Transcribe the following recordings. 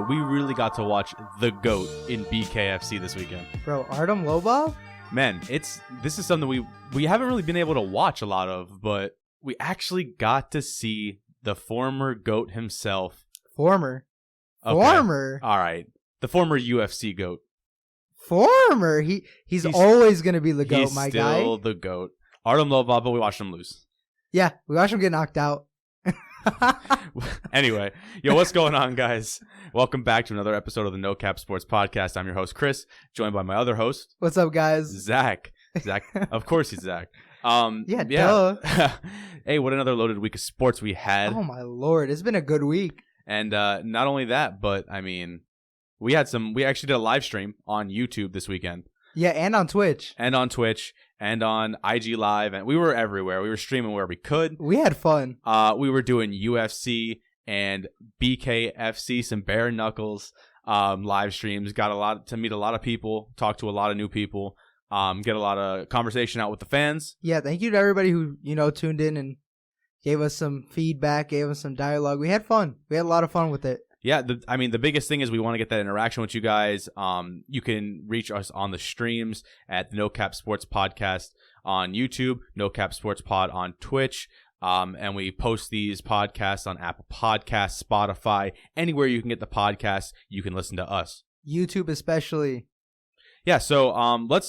we really got to watch the GOAT in BKFC this weekend. Bro, Artem Lobov? Man, this is something we haven't really been able to watch a lot of, but we actually got to see the former GOAT himself. Former? Okay. Former? All right. The former UFC GOAT. Former? He's always going to be the GOAT, my guy. He's still the GOAT. Artem Lobov, but we watched him lose. Yeah, we watched him get knocked out. Anyway, what's going on, guys? Welcome back to another episode of the No Cap Sports Podcast. I'm your host, Chris, joined by my other host. What's up, guys? Zack. Of course he's Zack. Duh. Hey, what another loaded week of sports we had. Oh, my Lord. It's been a good week. And not only that, but, I mean, we actually did a live stream on YouTube this weekend. Yeah, and on Twitch. And on IG Live, and we were everywhere. We were streaming where we could. We had fun. We were doing UFC and BKFC, some bare knuckles live streams. Got to meet a lot of people, talk to a lot of new people, get a lot of conversation out with the fans. Yeah, thank you to everybody who tuned in and gave us some feedback, gave us some dialogue. We had fun. We had a lot of fun with it. Yeah, the biggest thing is we want to get that interaction with you guys. You can reach us on the streams at the No Cap Sports Podcast on YouTube, No Cap Sports Pod on Twitch, and we post these podcasts on Apple Podcasts, Spotify, anywhere you can get the podcast, you can listen to us. YouTube especially. Yeah, so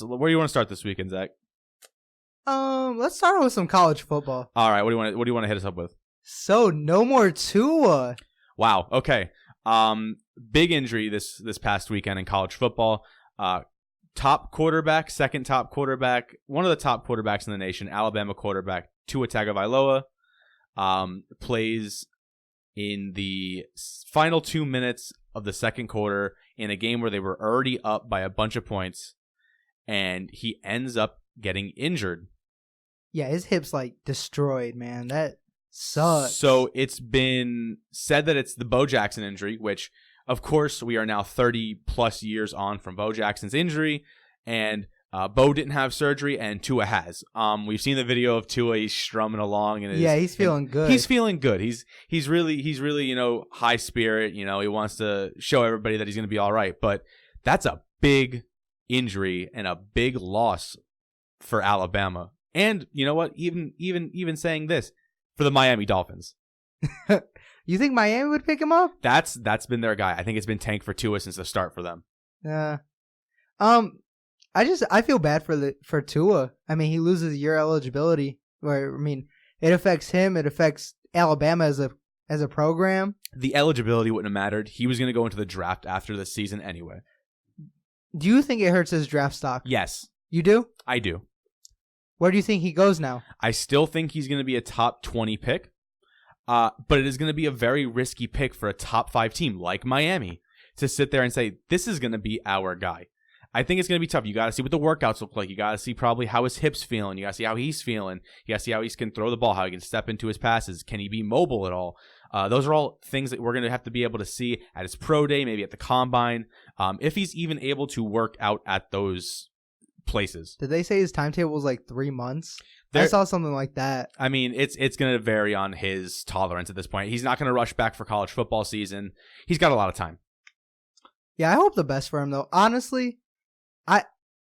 where do you want to start this weekend, Zach? Let's start with some college football. All right, what do you want to hit us up with? So, no more Tua. Wow. Okay. Big injury this past weekend in college football. Top quarterback, second top quarterback, one of the top quarterbacks in the nation, Alabama quarterback Tua Tagovailoa, plays in the final 2 minutes of the second quarter in a game where they were already up by a bunch of points, and he ends up getting injured. Yeah, his hip's destroyed, man. That sucks. So it's been said that it's the Bo Jackson injury, which, of course, we are now 30 plus years on from Bo Jackson's injury, and Bo didn't have surgery, and Tua has. We've seen the video of Tua. He's strumming along, and he's feeling good. He's feeling good. He's really high spirit. He wants to show everybody that he's going to be all right. But that's a big injury and a big loss for Alabama. And you know what? Even saying this, for the Miami Dolphins. You think Miami would pick him up? That's been their guy. I think it's been tanked for Tua since the start for them. Yeah. I feel bad for Tua. I mean, he loses year eligibility. It affects him. It affects Alabama as a program. The eligibility wouldn't have mattered. He was going to go into the draft after the season anyway. Do you think it hurts his draft stock? Yes. You do? I do. Where do you think he goes now? I still think he's going to be a top 20 pick, but it is going to be a very risky pick for a top 5 team like Miami to sit there and say, this is going to be our guy. I think it's going to be tough. You got to see what the workouts look like. You got to see probably how his hips feeling. You got to see how he's feeling. You got to see how he can throw the ball, how he can step into his passes. Can he be mobile at all? Those are all things that we're going to have to be able to see at his pro day, maybe at the combine, if he's even able to work out at those places. Did they say his timetable was 3 months? I saw something like that. I mean, it's going to vary on his tolerance at this point. He's not going to rush back for college football season. He's got a lot of time. Yeah, I hope the best for him, though. Honestly,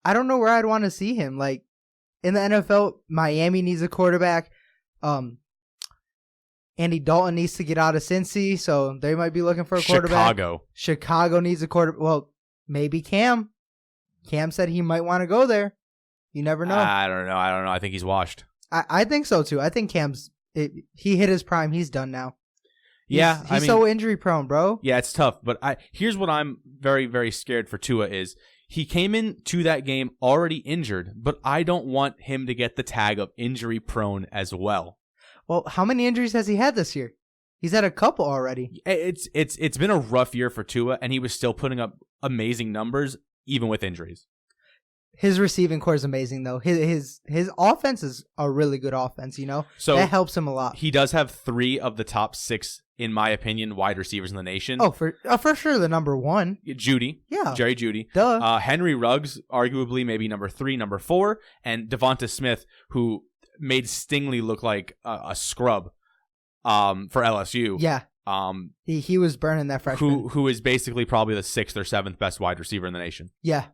I don't know where I'd want to see him. In the NFL, Miami needs a quarterback. Andy Dalton needs to get out of Cincy, so they might be looking for a quarterback. Chicago needs a quarterback. Well, maybe Cam. Cam said he might want to go there. You never know. I don't know. I think he's washed. I think so, too. I think he hit his prime. He's done now. He's so injury prone, bro. Yeah, it's tough. But here's what I'm very, very scared for Tua is he came into that game already injured, but I don't want him to get the tag of injury prone as well. Well, how many injuries has he had this year? He's had a couple already. It's been a rough year for Tua, and he was still putting up amazing numbers, even with injuries. His receiving core is amazing, though. His offense is a really good offense, So that helps him a lot. He does have 3 of the top 6, in my opinion, wide receivers in the nation. Oh, for sure, the number 1. Judy. Yeah. Jerry Judy. Duh. Henry Ruggs, arguably maybe number 3, number 4, and Devonta Smith, who made Stingley look like a scrub for LSU. Yeah. He was burning that freshman. Who is basically probably the 6th or 7th best wide receiver in the nation. Yeah.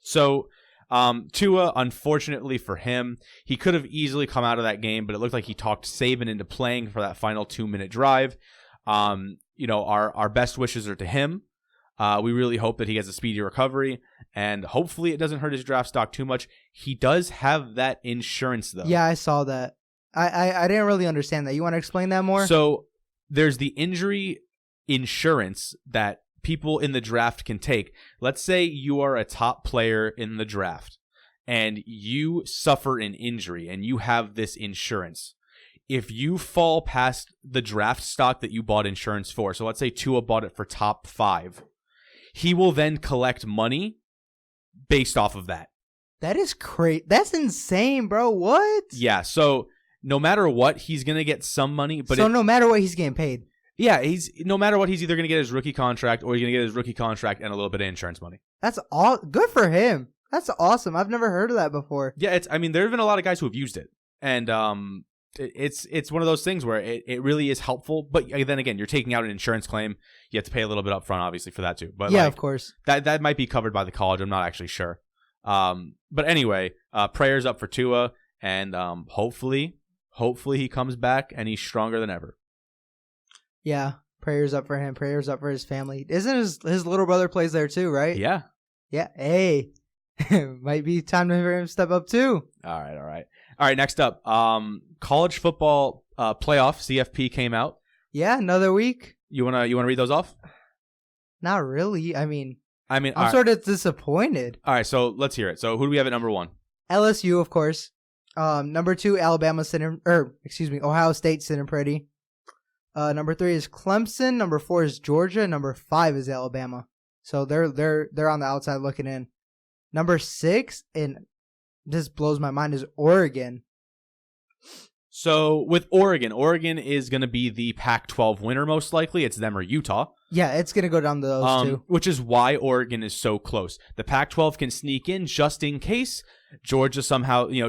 So Tua, unfortunately for him, he could have easily come out of that game, but it looked like he talked Saban into playing for that final 2-minute drive. Our best wishes are to him. We really hope that he has a speedy recovery, and hopefully it doesn't hurt his draft stock too much. He does have that insurance, though. Yeah, I saw that. I didn't really understand that. You want to explain that more? So there's the injury insurance that people in the draft can take. Let's say you are a top player in the draft, and you suffer an injury, and you have this insurance. If you fall past the draft stock that you bought insurance for, so let's say Tua bought it for top 5, he will then collect money based off of that. That is crazy. That's insane, bro. What? Yeah, so no matter what, he's going to get some money. But no matter what, he's getting paid. Yeah, no matter what, he's either going to get his rookie contract or he's going to get his rookie contract and a little bit of insurance money. That's all good for him. That's awesome. I've never heard of that before. Yeah, there have been a lot of guys who have used it. And it's one of those things where it really is helpful, but then again, you're taking out an insurance claim. You have to pay a little bit up front, obviously, for that too. But yeah, of course, that might be covered by the college. I'm not actually sure. But anyway, prayers up for Tua, and hopefully he comes back and he's stronger than ever. Yeah, prayers up for him. Prayers up for his family. Isn't his little brother plays there too, right? Yeah. Yeah. Hey, might be time for him to step up too. All right. Next up, college football playoff CFP came out. Yeah, another week. You wanna read those off? Not really. I mean, I'm right. sort of disappointed. All right, so let's hear it. So who do we have at number 1? LSU, of course. Number 2, Ohio State sitting pretty. Number 3 is Clemson. Number 4 is Georgia. Number 5 is Alabama. So they're on the outside looking in. Number 6, and this blows my mind, is Oregon. So with Oregon is going to be the Pac-12 winner most likely. It's them or Utah. Yeah, it's going to go down to those two. Which is why Oregon is so close. The Pac-12 can sneak in just in case Georgia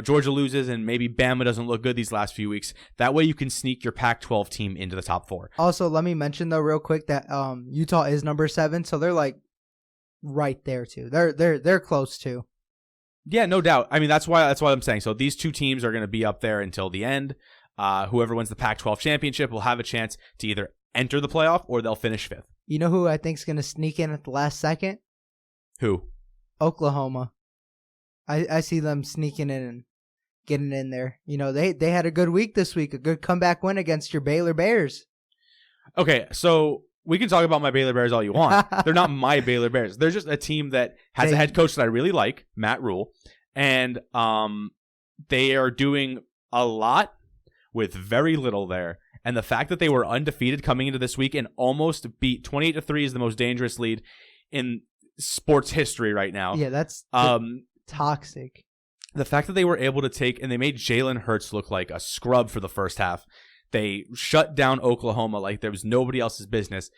Georgia loses and maybe Bama doesn't look good these last few weeks. That way you can sneak your Pac-12 team into the top 4. Also, let me mention though real quick that Utah is number 7, so they're like right there too. They're close too. Yeah, no doubt. I mean, that's why I'm saying. So these two teams are going to be up there until the end. Whoever wins the Pac-12 championship will have a chance to either enter the playoff or they'll finish 5th. You know who I think is going to sneak in at the last second? Who? Oklahoma. I see them sneaking in and getting in there. You know, they had a good week this week, a good comeback win against your Baylor Bears. Okay, so we can talk about my Baylor Bears all you want. They're not my Baylor Bears. They're just a team that has a head coach that I really like, Matt Rule, and they are doing a lot with very little there. And the fact that they were undefeated coming into this week and almost beat 28-3 is the most dangerous lead in sports history right now. Yeah, that's toxic. The fact that they were able to take and they made Jalen Hurts look like a scrub for the first half. They shut down Oklahoma like there was nobody else's business.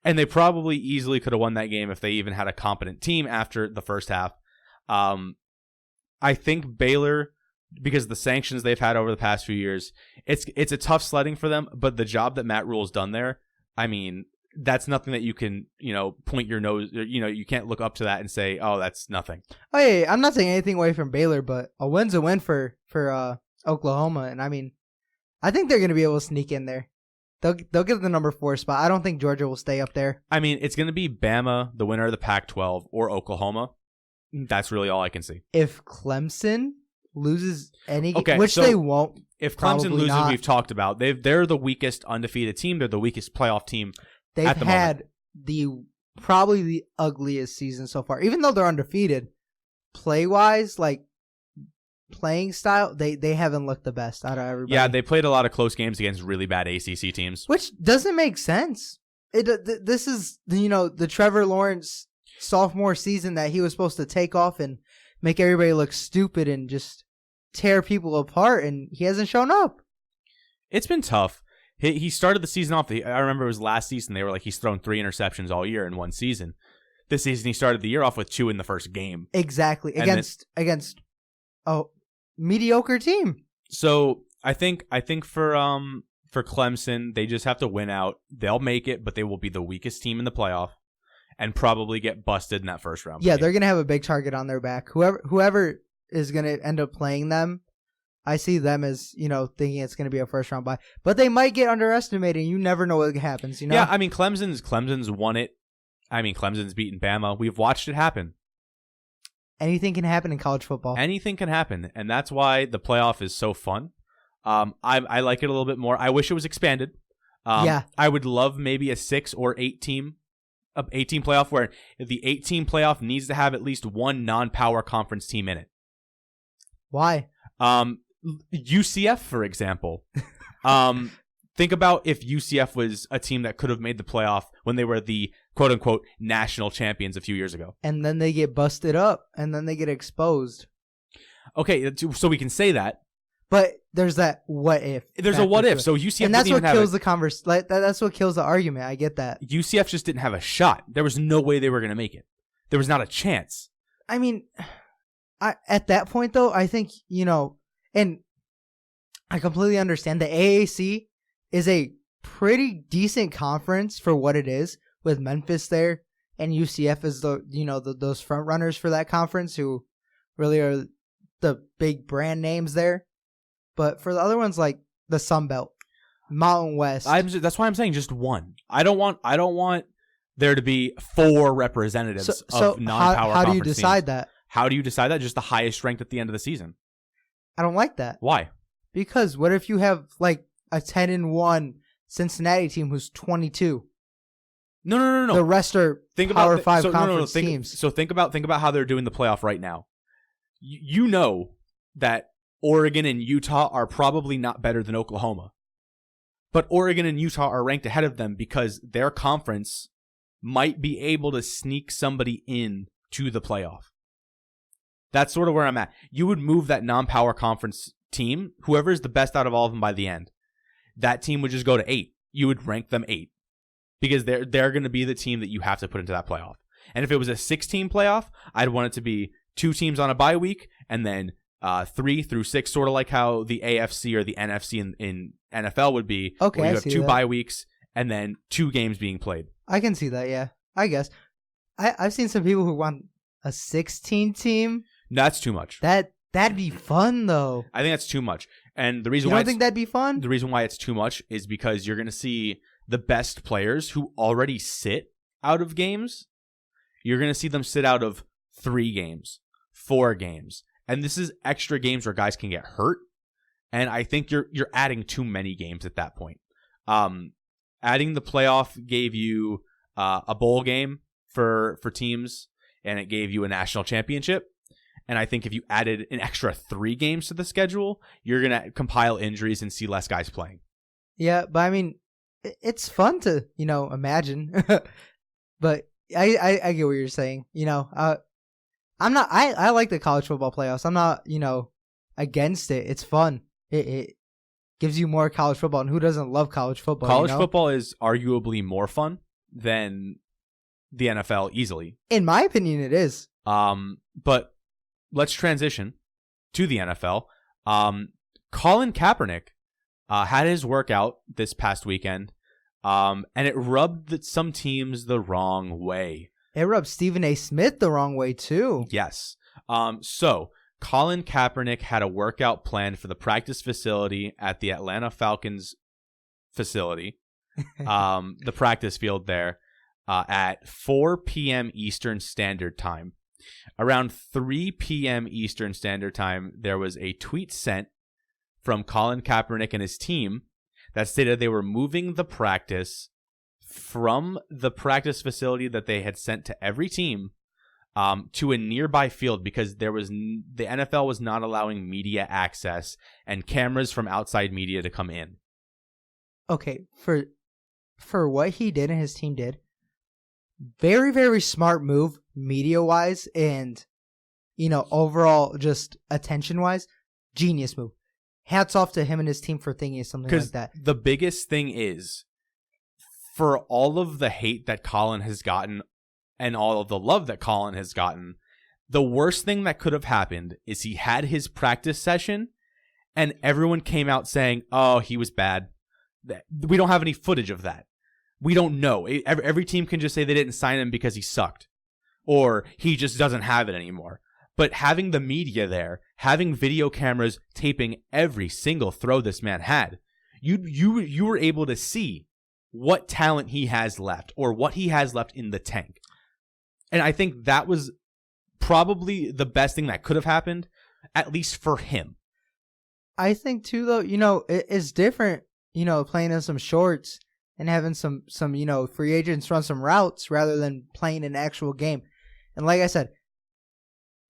And they probably easily could have won that game if they even had a competent team after the first half. I think Baylor, because of the sanctions they've had over the past few years, it's a tough sledding for them. But the job that Matt Rule's done there, I mean, that's nothing that you can, point your nose, you can't look up to that and say, oh, that's nothing. Oh, yeah, I'm not taking anything away from Baylor, but a win's a win for Oklahoma. And I mean, I think they're going to be able to sneak in there. They'll get the number 4 spot. I don't think Georgia will stay up there. I mean, it's going to be Bama, the winner of the Pac-12, or Oklahoma. That's really all I can see. If Clemson loses any game, which they won't. If Clemson loses, we've talked about. They're the weakest undefeated team. They're the weakest playoff team. They've had probably the ugliest season so far. Even though they're undefeated, play-wise, like playing style, they haven't looked the best out of everybody. Yeah, they played a lot of close games against really bad ACC teams. Which doesn't make sense. This is, the Trevor Lawrence sophomore season that he was supposed to take off and make everybody look stupid and just tear people apart, and he hasn't shown up. It's been tough. He started the season off. I remember it was last season. They were like, he's thrown 3 interceptions all year in one season. This season, he started the year off with 2 in the first game. Exactly. Against a mediocre team. So I think for for Clemson. They just have to win out. They'll make it, but they will be the weakest team in the playoff and probably get busted in that first round. Yeah, game. they're going to have a big target on their back. Whoever is going to end up playing them, I see them as, thinking it's going to be a first round bye. But they might get underestimated. You never know what happens, Yeah, I mean, Clemson's won it. I mean, Clemson's beaten Bama. We've watched it happen. Anything can happen in college football. Anything can happen, and that's why the playoff is so fun. I like it a little bit more. I wish it was expanded. Yeah. I would love maybe a 6 or 8 team playoff where the 8-team playoff needs to have at least one non-power conference team in it. Why? UCF, for example. Think about if UCF was a team that could have made the playoff when they were the quote-unquote national champions a few years ago. And then they get busted up, and then they get exposed. Okay, so we can say that. But there's that what if. There's a what if. So UCF and that's didn't what even kills the converse. Like that's what kills the argument. I get that. UCF just didn't have a shot. There was no way they were going to make it. There was not a chance. I mean, at that point though, I think and I completely understand the AAC is a pretty decent conference for what it is, with Memphis there and UCF as those front runners for that conference who really are the big brand names there. But for the other ones like the Sun Belt, Mountain West, that's why I'm saying just one. I don't want there to be 4 representatives of non-power. How do you conference decide teams. that? How do you decide that? Just the highest ranked at the end of the season. I don't like that. Why? Because what if you have like a 10-1 Cincinnati team who's 22? No. The rest are Power 5 conference teams. So think about how they're doing the playoff right now. You know that Oregon and Utah are probably not better than Oklahoma. But Oregon and Utah are ranked ahead of them because their conference might be able to sneak somebody in to the playoff. That's sort of where I'm at. You would move that non-power conference team, whoever is the best out of all of them by the end. That team would just go to 8. You would rank them 8 because they're going to be the team that you have to put into that playoff. And if it was a 6-team playoff, I'd want it to be 2 teams on a bye week and then 3 through 6, sort of like how the AFC or the NFC in NFL would be. Okay, where you I have see 2 that. bye weeks and then 2 games being played. I can see that, yeah. I guess. I've seen some people who want a 16 team. That's too much. That'd be fun though. I think that's too much. And the reason You why don't think that'd be fun? the reason why it's too much is because you're going to see the best players who already sit out of games. You're going to see them sit out of 3 games, 4 games. And this is extra games where guys can get hurt. And I think you're adding too many games at that point. Adding the playoff gave you a bowl game for teams, and it gave you a national championship. And I think if you added an extra 3 games to the schedule, you're going to compile injuries and see less guys playing. Yeah, but I mean, it's fun to, imagine. But I get what you're saying. I'm not, I like the college football playoffs. I'm not, against it. It's fun. It gives you more college football. And who doesn't love college football? College football is arguably more fun than the NFL easily. In my opinion, it is. But let's transition to the NFL. Colin Kaepernick had his workout this past weekend, and it rubbed some teams the wrong way. It rubbed Stephen A. Smith the wrong way, too. Yes. So Colin Kaepernick had a workout planned for the practice facility at the Atlanta Falcons facility, the practice field there, at 4 p.m. Eastern Standard Time. Around 3 p.m. Eastern Standard Time, there was a tweet sent from Colin Kaepernick and his team that stated they were moving the practice from the practice facility that they had sent to every team to a nearby field because the NFL was not allowing media access and cameras from outside media to come in. Okay, for what he did and his team did, very, very smart move media-wise and, overall just attention-wise. Genius move. Hats off to him and his team for thinking of something like that. The biggest thing is, for all of the hate that Colin has gotten and all of the love that Colin has gotten, the worst thing that could have happened is he had his practice session and everyone came out saying, oh, he was bad. We don't have any footage of that. We don't know. Every team can just say they didn't sign him because he sucked, or he just doesn't have it anymore. But having the media there, having video cameras taping every single throw this man had, you were able to see what talent he has left, or what he has left in the tank. And I think that was probably the best thing that could have happened, at least for him. I think too, though, it's different, playing in some shorts and having some free agents run some routes rather than playing an actual game. And like I said,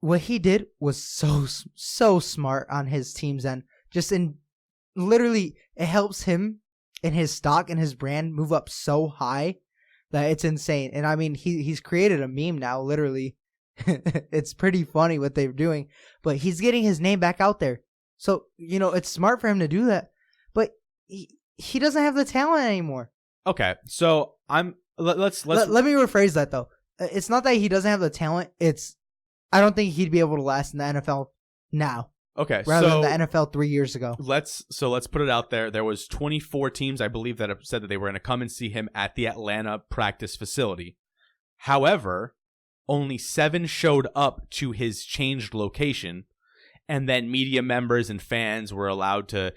what he did was so smart on his team's end. Just in literally, it helps him and his stock and his brand move up so high that it's insane. And I mean, he's created a meme now, literally. It's pretty funny what they're doing, but he's getting his name back out there. So, it's smart for him to do that, but he doesn't have the talent anymore. Okay, so let me rephrase that though. It's not that he doesn't have the talent. I don't think he'd be able to last in the NFL now. Okay, rather than the NFL 3 years ago. Let's put it out there. There was 24 teams, I believe, that have said that they were going to come and see him at the Atlanta practice facility. However, only 7 showed up to his changed location, and then media members and fans were allowed to,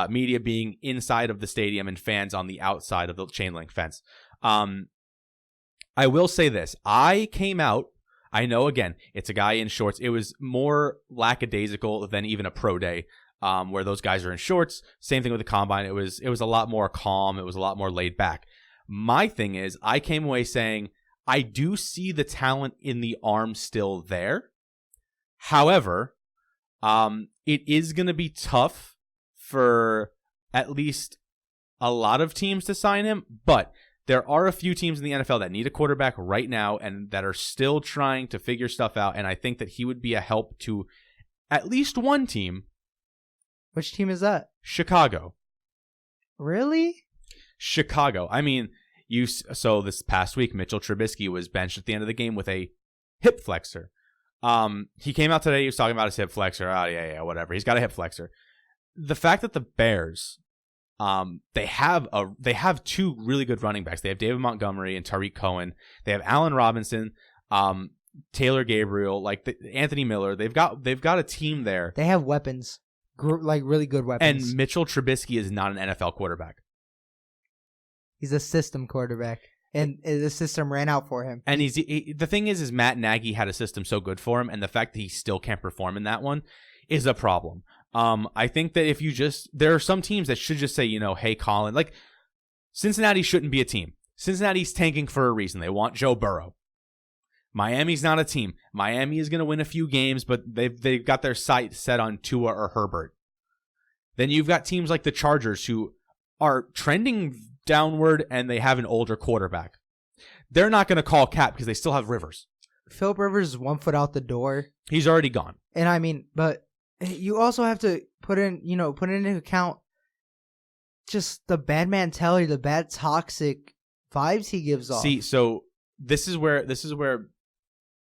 media being inside of the stadium and fans on the outside of the chain link fence. I will say this. I came out, I know, again, it's a guy in shorts. It was more lackadaisical than even a pro day, where those guys are in shorts. Same thing with the combine. It was a lot more calm. It was a lot more laid back. My thing is, I came away saying, I do see the talent in the arm still there. However, it is going to be tough for at least a lot of teams to sign him, but there are a few teams in the NFL that need a quarterback right now and that are still trying to figure stuff out, and I think that he would be a help to at least one team. Which team is that? Chicago. Really? Chicago. I mean, so this past week, Mitchell Trubisky was benched at the end of the game with a hip flexor. He came out today, he was talking about his hip flexor. Oh, yeah, whatever. He's got a hip flexor. The fact that the Bears, they have 2 really good running backs. They have David Montgomery and Tariq Cohen. They have Allen Robinson, Taylor Gabriel, Anthony Miller. They've got a team there. They have weapons, really good weapons. And Mitchell Trubisky is not an NFL quarterback. He's a system quarterback, and the system ran out for him. And the thing is Matt Nagy had a system so good for him, and the fact that he still can't perform in that one is a problem. I think that there are some teams that should just say, hey, Colin, Cincinnati shouldn't be a team. Cincinnati's tanking for a reason. They want Joe Burrow. Miami's not a team. Miami is going to win a few games, but they've got their sight set on Tua or Herbert. Then you've got teams like the Chargers who are trending downward and they have an older quarterback. They're not going to call cap because they still have Rivers. Philip Rivers is 1 foot out the door. He's already gone. And I mean, but you also have to put into account just the bad mentality, the bad toxic vibes he gives off. See, so this is where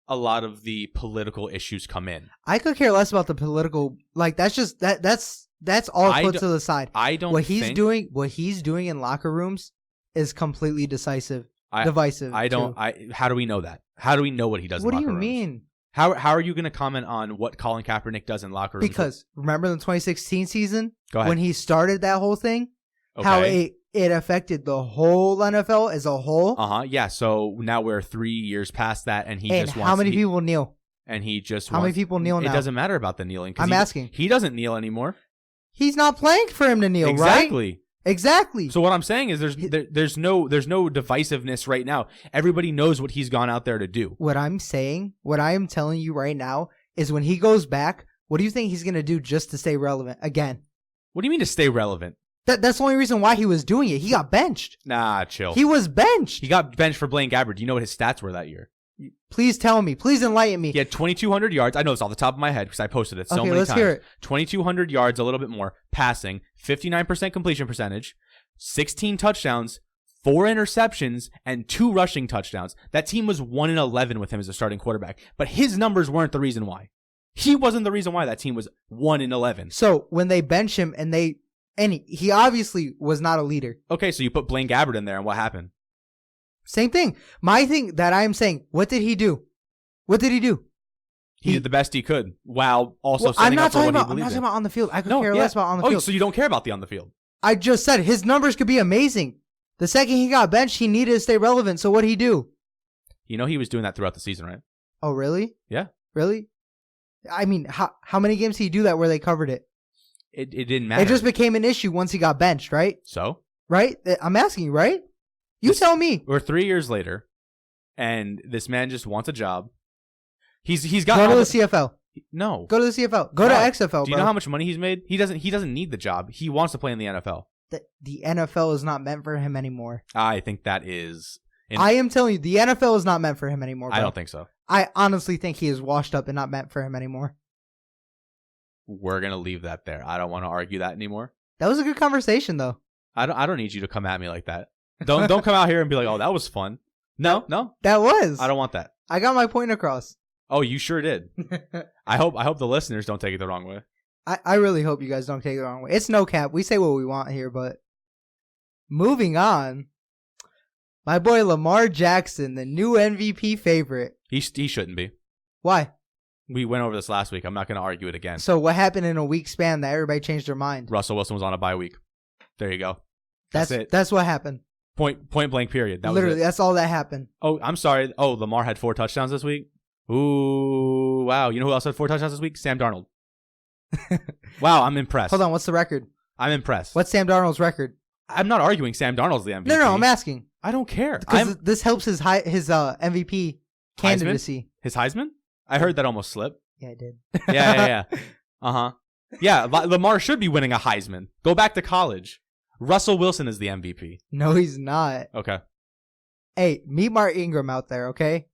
a lot of the political issues come in. I could care less about the political. That's all put to the side. I don't. What he's doing in locker rooms is completely divisive. How do we know that? How do we know what he does? What in do locker you rooms? mean? How are you going to comment on what Colin Kaepernick does in locker rooms? Because remember the 2016 season Go ahead. when he started that whole thing, okay. How it affected the whole NFL as a whole. Yeah. So now we're 3 years past that, and how many people kneel? And he just how many people kneel now? It doesn't matter about the kneeling. I'm asking. He doesn't kneel anymore. He's not playing for him to kneel, exactly. Right? Exactly. So what I'm saying is there's no divisiveness right now. Everybody knows what he's gone out there to do. What I'm telling you right now is when he goes back, what do you think he's going to do just to stay relevant again? What do you mean to stay relevant? That's the only reason why he was doing it. He got benched. Nah, chill. He was benched. He got benched for Blaine Gabbert. Do you know what his stats were that year? Please tell me. Please enlighten me. He had 2,200 yards. I know it's off the top of my head because I posted it so many times. Hear it. 2,200 yards, a little bit more, passing, 59% completion percentage, 16 touchdowns, 4 interceptions, and 2 rushing touchdowns. That team was 1-11 with him as a starting quarterback. But his numbers weren't the reason why. He wasn't the reason why that team was 1-11. So when they bench him and they And he obviously was not a leader. Okay, so you put Blaine Gabbert in there, and what happened? Same thing. My thing that I'm saying, what did he do? What did he do? He did the best he could while also Well, standing up for what he I'm not believed talking in. about on the field. I could care less about on the Oh, field. so you don't care about the on the field? I just said his numbers could be amazing. The second he got benched, he needed to stay relevant. So what did he do? You know he was doing that throughout the season, right? Oh, really? Yeah. Really? I mean, how many games did he do that where they covered it? It didn't matter. It just became an issue once he got benched, right? So? Right? I'm asking you, right? You tell me. We're 3 years later, and this man just wants a job. He's got Go to the CFL. No. Go to the CFL. Go to XFL. Do you know how much money he's made? He doesn't need the job. He wants to play in the NFL. The NFL is not meant for him anymore. I think that is. I am telling you, the NFL is not meant for him anymore. Bro. I don't think so. I honestly think he is washed up and not meant for him anymore. We're gonna leave that there. I don't want to argue that anymore. That was a good conversation, though. I don't need you to come at me like that. Don't come out here and be like, oh, that was fun. No. That was. I don't want that. I got my point across. Oh, you sure did. I hope the listeners don't take it the wrong way. I really hope you guys don't take it the wrong way. It's no cap. We say what we want here, but moving on. My boy Lamar Jackson, the new MVP favorite. He shouldn't be. Why? We went over this last week. I'm not going to argue it again. So what happened in a week span that everybody changed their mind? Russell Wilson was on a bye week. There you go. That's it. That's what happened. Point blank period. That Literally, was it. that's all that happened. Oh, I'm sorry. Oh, Lamar had 4 touchdowns this week. Ooh, wow. You know who else had 4 touchdowns this week? Sam Darnold. Wow, I'm impressed. Hold on, what's the record? I'm impressed. What's Sam Darnold's record? I'm not arguing Sam Darnold's the MVP. No, I'm asking. I don't care. Because this helps his MVP candidacy. His Heisman? I heard that almost slip. Yeah, it did. Yeah. Uh-huh. Yeah, Lamar should be winning a Heisman. Go back to college. Russell Wilson is the MVP. No, he's not. Okay. Hey, meet Mark Ingram out there, okay?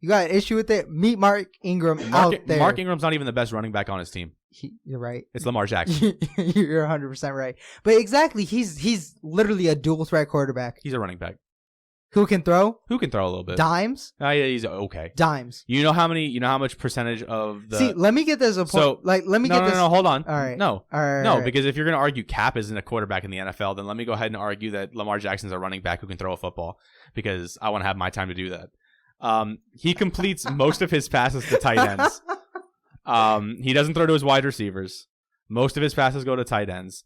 You got an issue with it? Meet Mark Ingram out there. Mark Ingram's not even the best running back on his team. You're right. It's Lamar Jackson. You're 100% right. But exactly, he's literally a dual threat quarterback. He's a running back. Who can throw? Who can throw a little bit? Dimes? Yeah, he's okay. Dimes. You know how much percentage of the... See, let me get this a point. So, let me get this... No, hold on. All right. No. All right. No, because if you're going to argue Cap isn't a quarterback in the NFL, then let me go ahead and argue that Lamar Jackson's a running back who can throw a football, because I want to have my time to do that. He completes most of his passes to tight ends. He doesn't throw to his wide receivers. Most of his passes go to tight ends.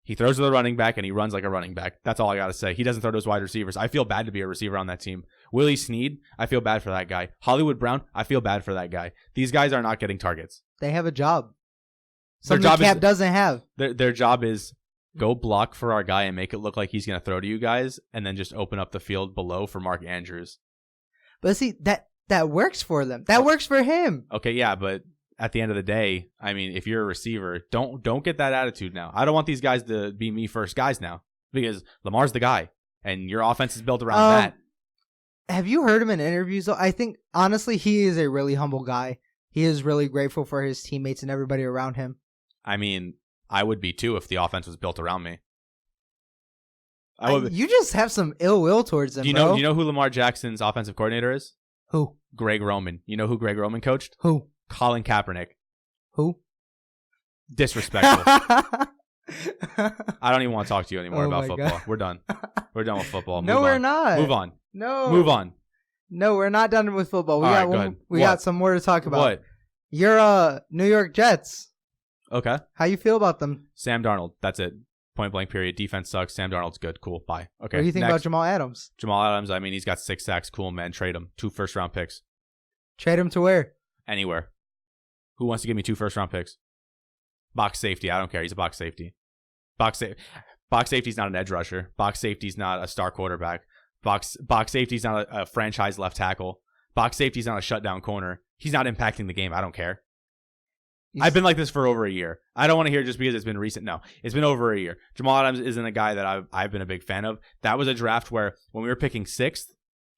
He throws to the running back, and he runs like a running back. That's all I got to say. He doesn't throw to his wide receivers. I feel bad to be a receiver on that team. Willie Snead, I feel bad for that guy. Hollywood Brown, I feel bad for that guy. These guys are not getting targets. They have a job. Their Something job Cap doesn't have. Their job is go block for our guy and make it look like he's going to throw to you guys, and then just open up the field below for Mark Andrews. But see, that works for them. That works for him. Okay, yeah, but at the end of the day, I mean, if you're a receiver, don't get that attitude now. I don't want these guys to be me first guys now, because Lamar's the guy, and your offense is built around that. Have you heard him in interviews, though? I think, honestly, he is a really humble guy. He is really grateful for his teammates and everybody around him. I mean, I would be too if the offense was built around me. You just have some ill will towards him, do you bro. know? You know who Lamar Jackson's offensive coordinator is? Who? Greg Roman. You know who Greg Roman coached? Who? Colin Kaepernick. Who? Disrespectful. I don't even want to talk to you anymore about football. God. We're done. We're done with football. No, we're not. Move on. No. Move on. No, we're not done with football. We All got right, go ahead. we got some more to talk about. What? Your New York Jets. Okay. How you feel about them? Sam Darnold. That's it. Point blank period. Defense sucks. Sam Darnold's good. Cool. Bye. Okay. What do you think about Jamal Adams? Jamal Adams, I mean, he's got 6 sacks. Cool, man. Trade him. 2 first-round picks. Trade him to where? Anywhere. Who wants to give me 2 first-round picks? Box safety. I don't care. He's a box safety. Box safety's not an edge rusher. Box safety's not a star quarterback. Box safety's not a franchise left tackle. Box safety's not a shutdown corner. He's not impacting the game. I don't care. I've been like this for over a year. I don't want to hear just because it's been recent. No, it's been over a year. Jamal Adams isn't a guy that I've been a big fan of. That was a draft where when we were picking 6th,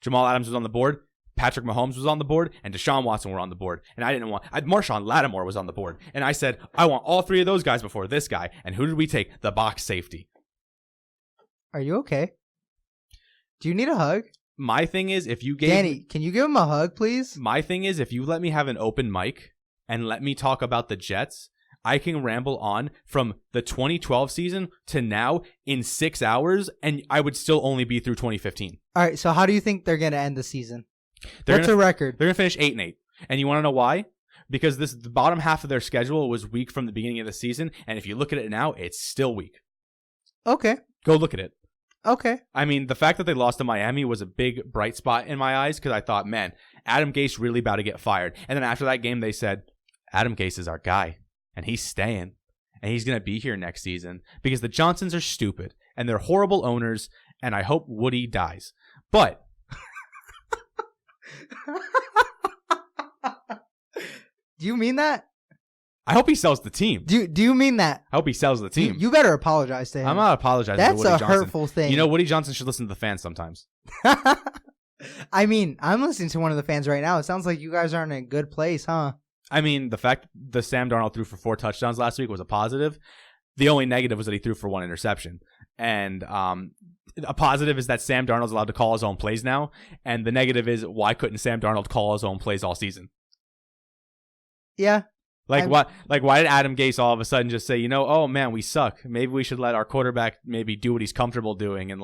Jamal Adams was on the board, Patrick Mahomes was on the board, and Deshaun Watson were on the board. And I didn't want Marshawn Lattimore was on the board. And I said, I want all 3 of those guys before this guy. And who did we take? The box safety. Are you okay? Do you need a hug? My thing is, if you gave Danny, can you give him a hug, please? My thing is, if you let me have an open mic and let me talk about the Jets, I can ramble on from the 2012 season to now in 6 hours, and I would still only be through 2015. All right, so how do you think they're going to end the season? They're What's a record? They're going to finish 8-8. And you want to know why? Because the bottom half of their schedule was weak from the beginning of the season, and if you look at it now, it's still weak. Okay. Go look at it. Okay. I mean, the fact that they lost to Miami was a big bright spot in my eyes because I thought, man, Adam Gase really about to get fired. And then after that game, they said, Adam Gase is our guy. And he's staying. And he's going to be here next season because the Johnsons are stupid and they're horrible owners. And I hope Woody dies. But do you mean that? I hope he sells the team. Do you mean that? I hope he sells the team. You better apologize to him. I'm not apologizing That's to Woody Johnson. a hurtful thing. You know, Woody Johnson should listen to the fans sometimes. I mean, I'm listening to one of the fans right now. It sounds like you guys are in a good place, huh? I mean, the fact the Sam Darnold threw for 4 touchdowns last week was a positive. The only negative was that he threw for 1 interception. And a positive is that Sam Darnold's allowed to call his own plays now. And the negative is, why couldn't Sam Darnold call his own plays all season? Yeah. Why did Adam Gase all of a sudden just say, oh man, we suck. Maybe we should let our quarterback maybe do what he's comfortable doing and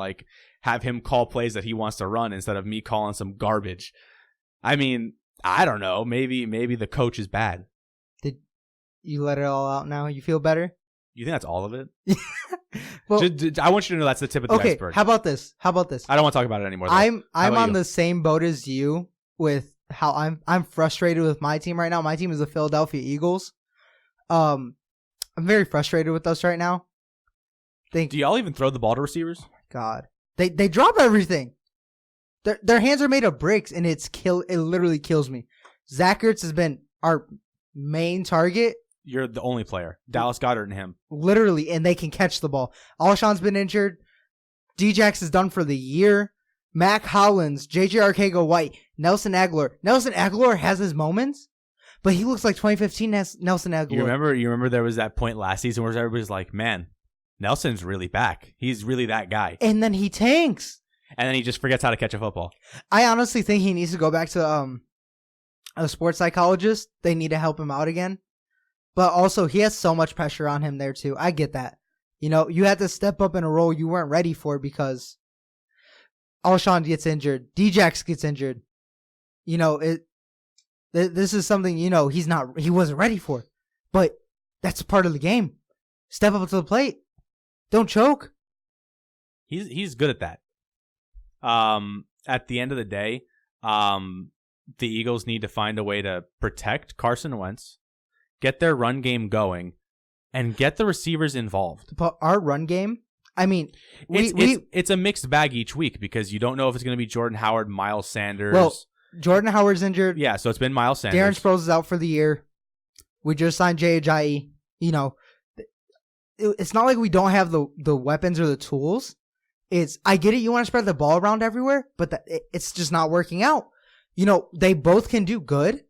have him call plays that he wants to run instead of me calling some garbage. I mean, I don't know. Maybe the coach is bad. Did you let it all out now? You feel better? You think that's all of it? Well, I want you to know that's the tip of the iceberg. How about this? I don't want to talk about it anymore. I'm on the same boat as you with how I'm frustrated with my team right now. My team is the Philadelphia Eagles. I'm very frustrated with us right now. Do y'all even throw the ball to receivers? Oh my God, they drop everything. Their hands are made of bricks, and it literally kills me. Zack has been our main target. You're the only player. Dallas Goedert and him. Literally, and they can catch the ball. Alshon's been injured. Djax is done for the year. Mac Hollins, JJ Arcega-White, Nelson Aguilar. Nelson Aguilar has his moments, but he looks like 2015 Nelson Aguilar. You remember there was that point last season where everybody's like, man, Nelson's really back. He's really that guy. And then he tanks. And then he just forgets how to catch a football. I honestly think he needs to go back to a sports psychologist. They need to help him out again. But also, he has so much pressure on him there, too. I get that. You had to step up in a role you weren't ready for because Alshon gets injured. Djax gets injured. This is something, he wasn't ready for. But that's part of the game. Step up to the plate. Don't choke. He's good at that. At the end of the day, the Eagles need to find a way to protect Carson Wentz, get their run game going, and get the receivers involved. But our run game, I mean, it's a mixed bag each week because you don't know if it's going to be Jordan Howard, Miles Sanders. Well, Jordan Howard's injured. Yeah, so it's been Miles Sanders. Darren Sproles is out for the year. We just signed Jay Ajayi. It's not like we don't have the weapons or the tools. I get it. You want to spread the ball around everywhere, but it's just not working out. They both can do good,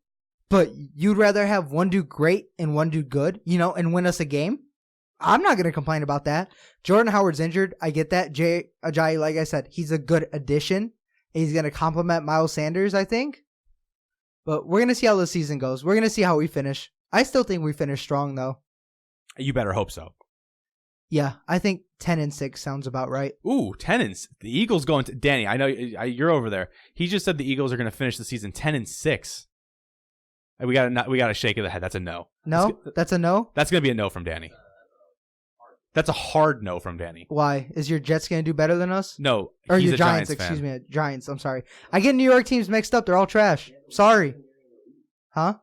but you'd rather have one do great and one do good, and win us a game. I'm not going to complain about that. Jordan Howard's injured. I get that. Jay Ajayi, like I said, he's a good addition. He's going to complement Miles Sanders, I think. But we're going to see how the season goes. We're going to see how we finish. I still think we finish strong, though. You better hope so. Yeah, I think 10-6 sounds about right. Ooh, 10-6. The Eagles going to Danny. I know you're over there. He just said the Eagles are going to finish the season 10-6. We got a shake of the head. That's a no. No, that's a no. That's going to be a no from Danny. That's a hard no from Danny. Why? Is your Jets going to do better than us? No, or he's your a Giants? Excuse me, Giants. I'm sorry. I get New York teams mixed up. They're all trash. Sorry. Huh?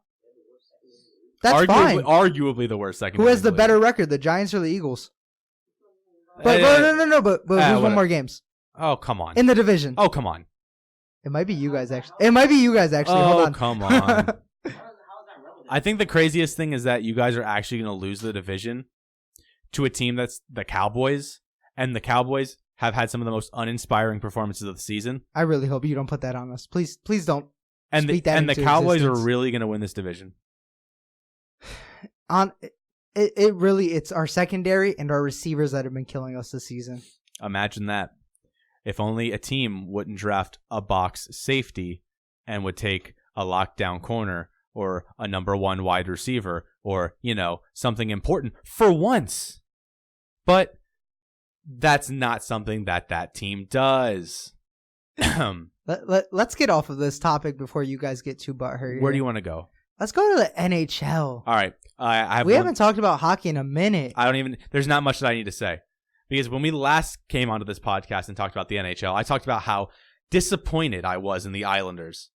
That's fine. Arguably the worst second. Who has the better record, the Giants or the Eagles? But no. But who's won more games? Oh, come on. In the division. Oh, come on. It might be you guys, actually. Oh, Hold on. Come on. I think the craziest thing is that you guys are actually going to lose the division to a team that's the Cowboys, and the Cowboys have had some of the most uninspiring performances of the season. I really hope you don't put that on us. Please don't. And the Cowboys are really going to win this division. It's our secondary and our receivers that have been killing us this season. Imagine that. If only a team wouldn't draft a box safety and would take a lockdown corner or a number 1 wide receiver or, something important for once. But that's not something that team does. Let's get off of this topic before you guys get too butthurt. Where do you want to go? Let's go to the NHL. All right. We haven't talked about hockey in a minute. There's not much that I need to say. Because when we last came onto this podcast and talked about the NHL, I talked about how disappointed I was in the Islanders.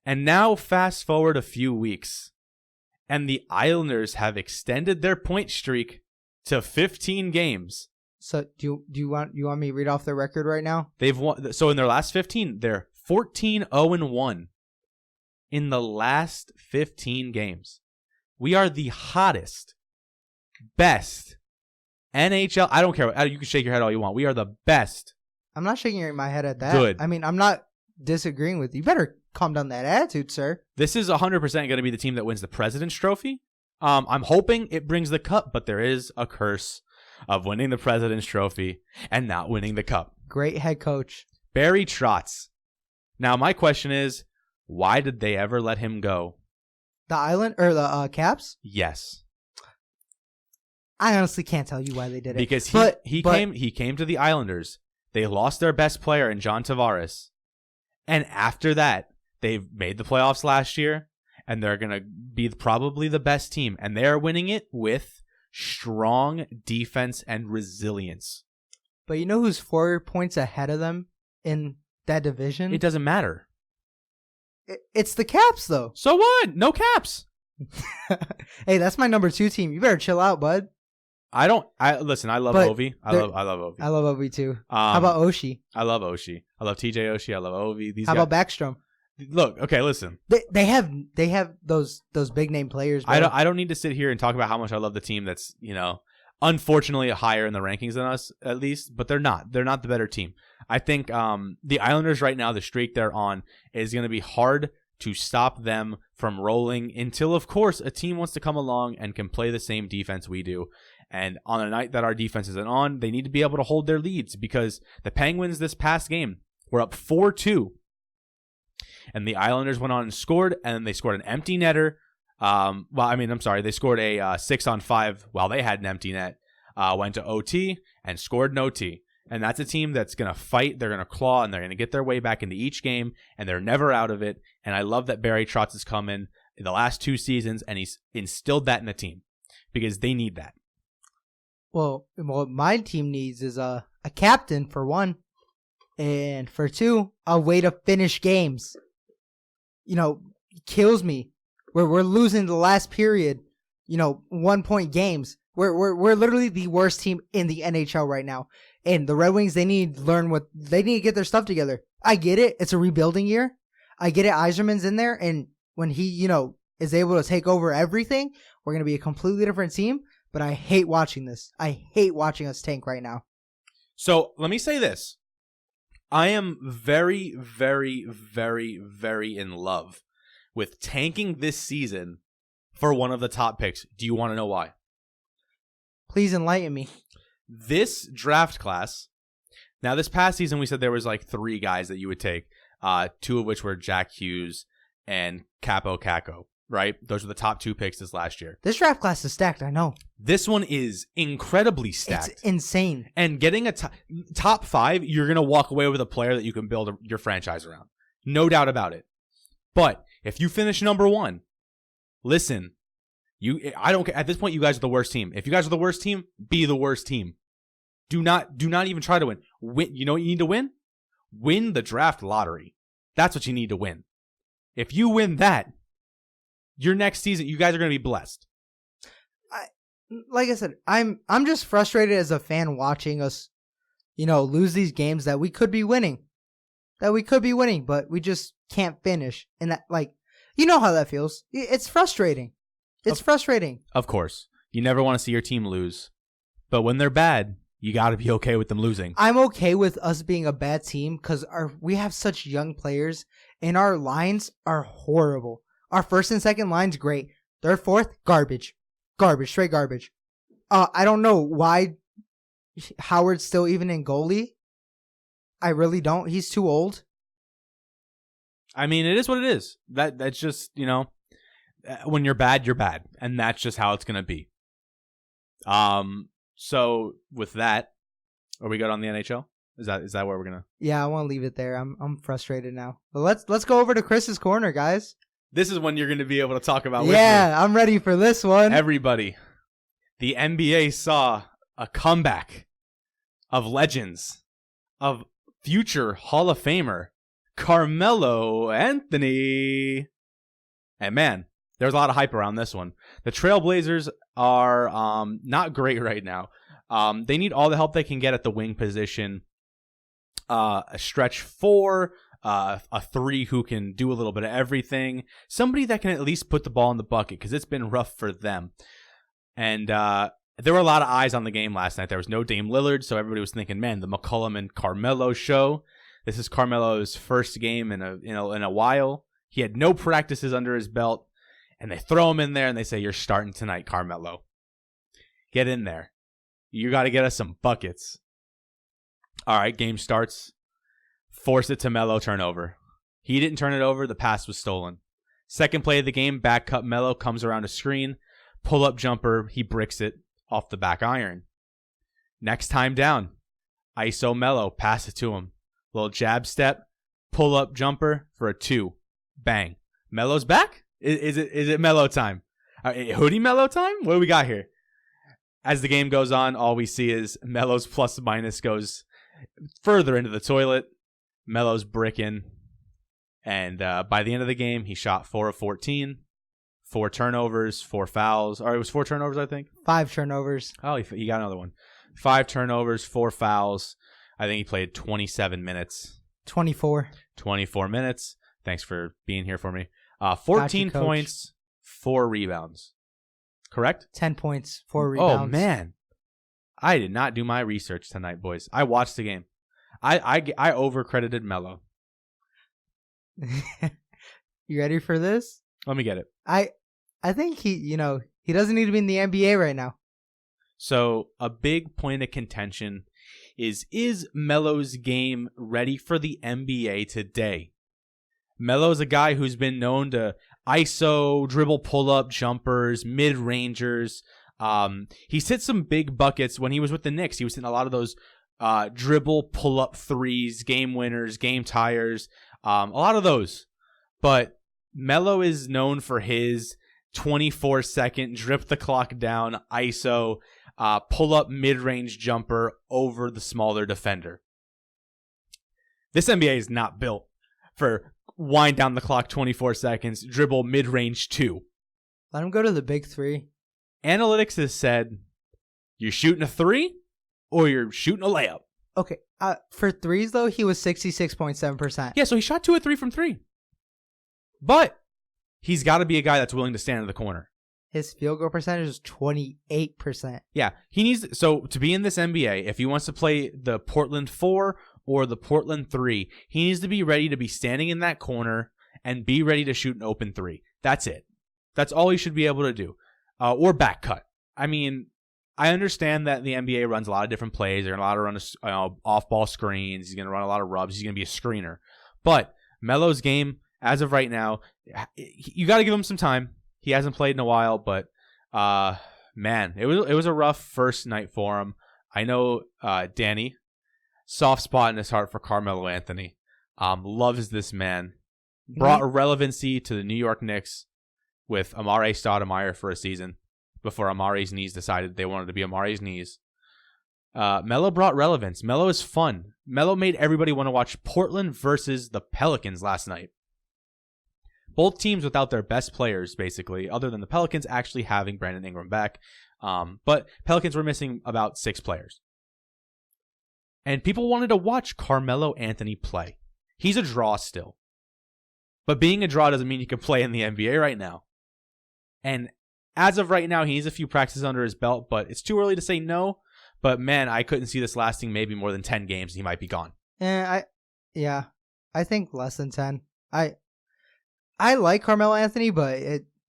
And now fast forward a few weeks, and the Islanders have extended their point streak to 15 games. So do you want me to read off their record right now? They've won. So in their last 15, they're 14-0-1 in the last 15 games. We are the hottest, best NHL. I don't care. You can shake your head all you want. We are the best. I'm not shaking my head at that. Good. I mean, I'm not disagreeing with you. You better calm down that attitude, sir. This is 100% going to be the team that wins the President's Trophy. I'm hoping it brings the cup, but there is a curse of winning the President's Trophy and not winning the cup. Great head coach. Barry Trotz. Now, my question is, why did they ever let him go? The Island or the Caps? Yes. I honestly can't tell you why they did it. Because he came to the Islanders. They lost their best player in John Tavares. And after that, they've made the playoffs last year, and they're going to be probably the best team. And they are winning it with strong defense and resilience. But you know who's 4 points ahead of them in that division? It doesn't matter. It's the Caps, though. So what? No Caps. Hey, that's my number 2 team. You better chill out, bud. Listen, I love Ovi. I love Ovi. I love Ovi too. How about Oshie? I love Oshie. I love TJ Oshie. I love Ovi. How about Backstrom? Look, okay, listen. They have those big name players. Bro. I don't need to sit here and talk about how much I love the team that's, unfortunately higher in the rankings than us, at least, but they're not. They're not the better team. I think the Islanders right now, the streak they're on is going to be hard to stop them from rolling until, of course, a team wants to come along and can play the same defense we do. And on a night that our defense isn't on, they need to be able to hold their leads, because the Penguins this past game were up 4-2. And the Islanders went on and scored, and they scored an empty netter. They scored a 6-on-5 while they had an empty net. Went to OT and scored an OT. And that's a team that's going to fight, they're going to claw, and they're going to get their way back into each game, and they're never out of it. And I love that Barry Trotz has come in the last 2 seasons, and he's instilled that in the team, because they need that. Well, what my team needs is a captain, for one, and for 2, a way to finish games. Kills me. We're losing the last period, 1-point games. We're literally the worst team in the NHL right now. And the Red Wings, they need to get their stuff together. I get it. It's a rebuilding year. I get it. Yzerman's in there, and when he, is able to take over everything, we're going to be a completely different team. But I hate watching this. I hate watching us tank right now. So let me say this. I am very, very, very, very in love with tanking this season for one of the top picks. Do you want to know why? Please enlighten me. This draft class, now this past season we said there was like 3 guys that you would take, 2 of which were Jack Hughes and Capo Caco, right? Those are the top 2 picks this last year. This draft class is stacked, I know. This one is incredibly stacked. It's insane. And getting a top 5, you're going to walk away with a player that you can build your franchise around. No doubt about it. But if you finish number 1, listen, I don't care. At this point, you guys are the worst team. If you guys are the worst team, be the worst team. Do not even try to win. You know what you need to win? Win the draft lottery. That's what you need to win. If you win that, your next season, you guys are going to be blessed. Like I said, I'm just frustrated as a fan watching us, lose these games that we could be winning. But we just can't finish. And that, how that feels. It's frustrating. It's frustrating. Of course. You never want to see your team lose. But when they're bad, you got to be okay with them losing. I'm okay with us being a bad team because we have such young players, and our lines are horrible. Our first and second line's great. Third, fourth, garbage. Garbage, straight garbage. I don't know why Howard's still even in goalie. I really don't. He's too old. I mean, it is what it is. That's just, when you're bad, and that's just how it's gonna be. So with that, are we good on the NHL? Is that where we're gonna? Yeah, I want to leave it there. I'm frustrated now. But let's go over to Chris's corner, guys. This is when you're gonna be able to talk about. Yeah, I'm ready for this one. Everybody, the NBA saw a comeback of legends, of future Hall of Famer Carmelo Anthony, and man, there's a lot of hype around this one. The Trailblazers are not great right now. They need all the help they can get at the wing position. A stretch 4, a 3 who can do a little bit of everything. Somebody that can at least put the ball in the bucket because it's been rough for them. And there were a lot of eyes on the game last night. There was no Dame Lillard, so everybody was thinking, man, the McCollum and Carmelo show. This is Carmelo's first game in a while. He had no practices under his belt. And they throw him in there and they say, you're starting tonight, Carmelo. Get in there. You got to get us some buckets. All right, game starts. Force it to Melo, turnover. He didn't turn it over. The pass was stolen. Second play of the game, back cut Melo, comes around a screen. Pull-up jumper, he bricks it off the back iron. Next time down, ISO Melo, pass it to him. Little jab step, pull-up jumper for a 2. Bang. Melo's back? Is it Melo time? Hoodie Melo time? What do we got here? As the game goes on, all we see is Melo's plus minus goes further into the toilet. Melo's bricking. And by the end of the game, he shot 4 of 14. 4 turnovers, 4 fouls. Or it was 4 turnovers, I think. 5 turnovers. Oh, he got another one. 5 turnovers, 4 fouls. I think he played 27 minutes. 24 minutes. Thanks for being here for me. 14 points, 4 rebounds. Correct? 10 points, 4 rebounds. Oh, man. I did not do my research tonight, boys. I watched the game. I overcredited Melo. You ready for this? Let me get it. I think he doesn't need to be in the NBA right now. So a big point of contention is Melo's game ready for the NBA today? Melo's a guy who's been known to ISO, dribble pull-up jumpers, mid-rangers. He's hit some big buckets when he was with the Knicks. He was hitting a lot of those dribble pull-up threes, game winners, game tires, a lot of those. But Melo is known for his 24-second drip the clock down, ISO, pull-up mid-range jumper over the smaller defender. This NBA is not built for wind down the clock 24 seconds, dribble mid-range 2. Let him go to the big 3. Analytics has said you're shooting a 3 or you're shooting a layup. Okay. For threes, though, he was 66.7%. Yeah, so he shot 2 of 3 from 3. But he's got to be a guy that's willing to stand in the corner. His field goal percentage is 28%. Yeah, he needs to be in this NBA, if he wants to play the Portland 4 or the Portland 3, he needs to be ready to be standing in that corner and be ready to shoot an open 3. That's it. That's all he should be able to do. Or back cut. I mean, I understand that the NBA runs a lot of different plays. They're going to run off-ball screens. He's going to run a lot of rubs. He's going to be a screener. But Melo's game, as of right now, you got to give him some time. He hasn't played in a while, but man, it was a rough first night for him. I know Danny, soft spot in his heart for Carmelo Anthony. Loves this man. Brought a relevancy to the New York Knicks with Amare Stoudemire for a season before Amare's knees decided they wanted to be Amare's knees. Melo brought relevance. Melo is fun. Melo made everybody want to watch Portland versus the Pelicans last night. Both teams without their best players, basically, other than the Pelicans actually having Brandon Ingram back. But Pelicans were missing about 6 players. And people wanted to watch Carmelo Anthony play. He's a draw still. But being a draw doesn't mean you can play in the NBA right now. And as of right now, he needs a few practices under his belt, but it's too early to say no. But man, I couldn't see this lasting maybe more than 10 games. He might be gone. I think less than 10. I like Carmelo Anthony, but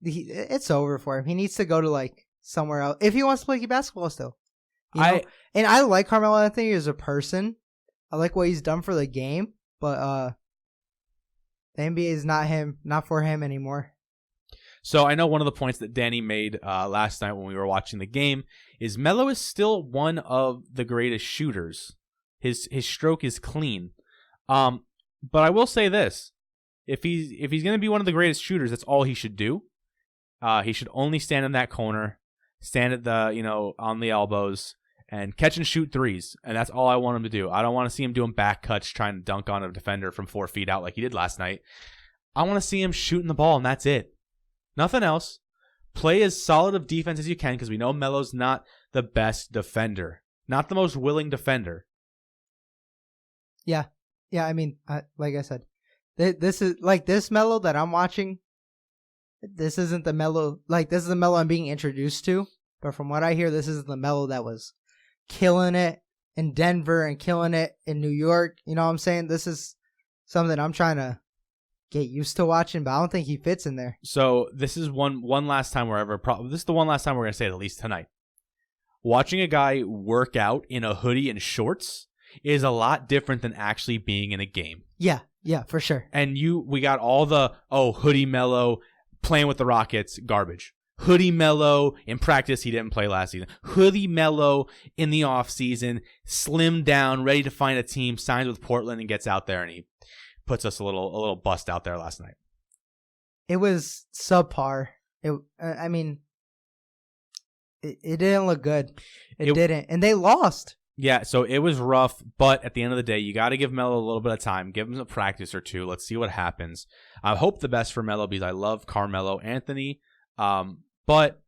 it's over for him. He needs to go to like somewhere else if he wants to play basketball still. And I like Carmelo Anthony as a person. I like what he's done for the game, but the NBA is not for him anymore. So I know one of the points that Danny made last night when we were watching the game is Melo is still one of the greatest shooters. His stroke is clean. But I will say this: if he's going to be one of the greatest shooters, that's all he should do. He should only stand in that corner, stand at the on the elbows, and catch and shoot threes, and that's all I want him to do. I don't want to see him doing back cuts, trying to dunk on a defender from 4 feet out like he did last night. I want to see him shooting the ball, and that's it. Nothing else. Play as solid of defense as you can, because we know Melo's not the best defender, not the most willing defender. Yeah. I mean, like I said, this is like this Melo that I'm watching. This isn't the Melo. Like, this is the Melo I'm being introduced to. But from what I hear, this is the Melo that was killing it in Denver and killing it in New York. You know what I'm saying? This is something I'm trying to get used to watching, but I don't think he fits in there. So this is one last time this is the one last time we're going to say it, at least tonight. Watching a guy work out in a hoodie and shorts is a lot different than actually being in a game. Yeah, for sure. And we got all the, hoodie Melo playing with the Rockets, garbage. Hoodie Melo in practice, he didn't play last season. Hoodie Melo in the offseason, slimmed down, ready to find a team, signs with Portland and gets out there, and he puts us a little bust out there last night. It was subpar. It didn't look good. It didn't. And they lost. Yeah, so it was rough, but at the end of the day, you got to give Melo a little bit of time. Give him a practice or two. Let's see what happens. I hope the best for Melo because I love Carmelo Anthony, but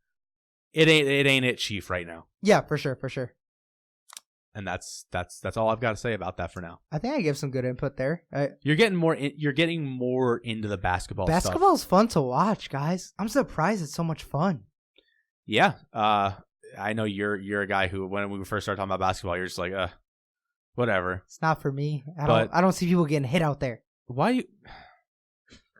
it ain't it, Chief, right now. Yeah, for sure. And that's all I've got to say about that for now. I think I gave some good input there. You're getting more into the basketball stuff. Basketball's fun to watch, guys. I'm surprised it's so much fun. Yeah. I know you're a guy who, when we first started talking about basketball, you're just like, whatever. It's not for me. I don't see people getting hit out there. Why you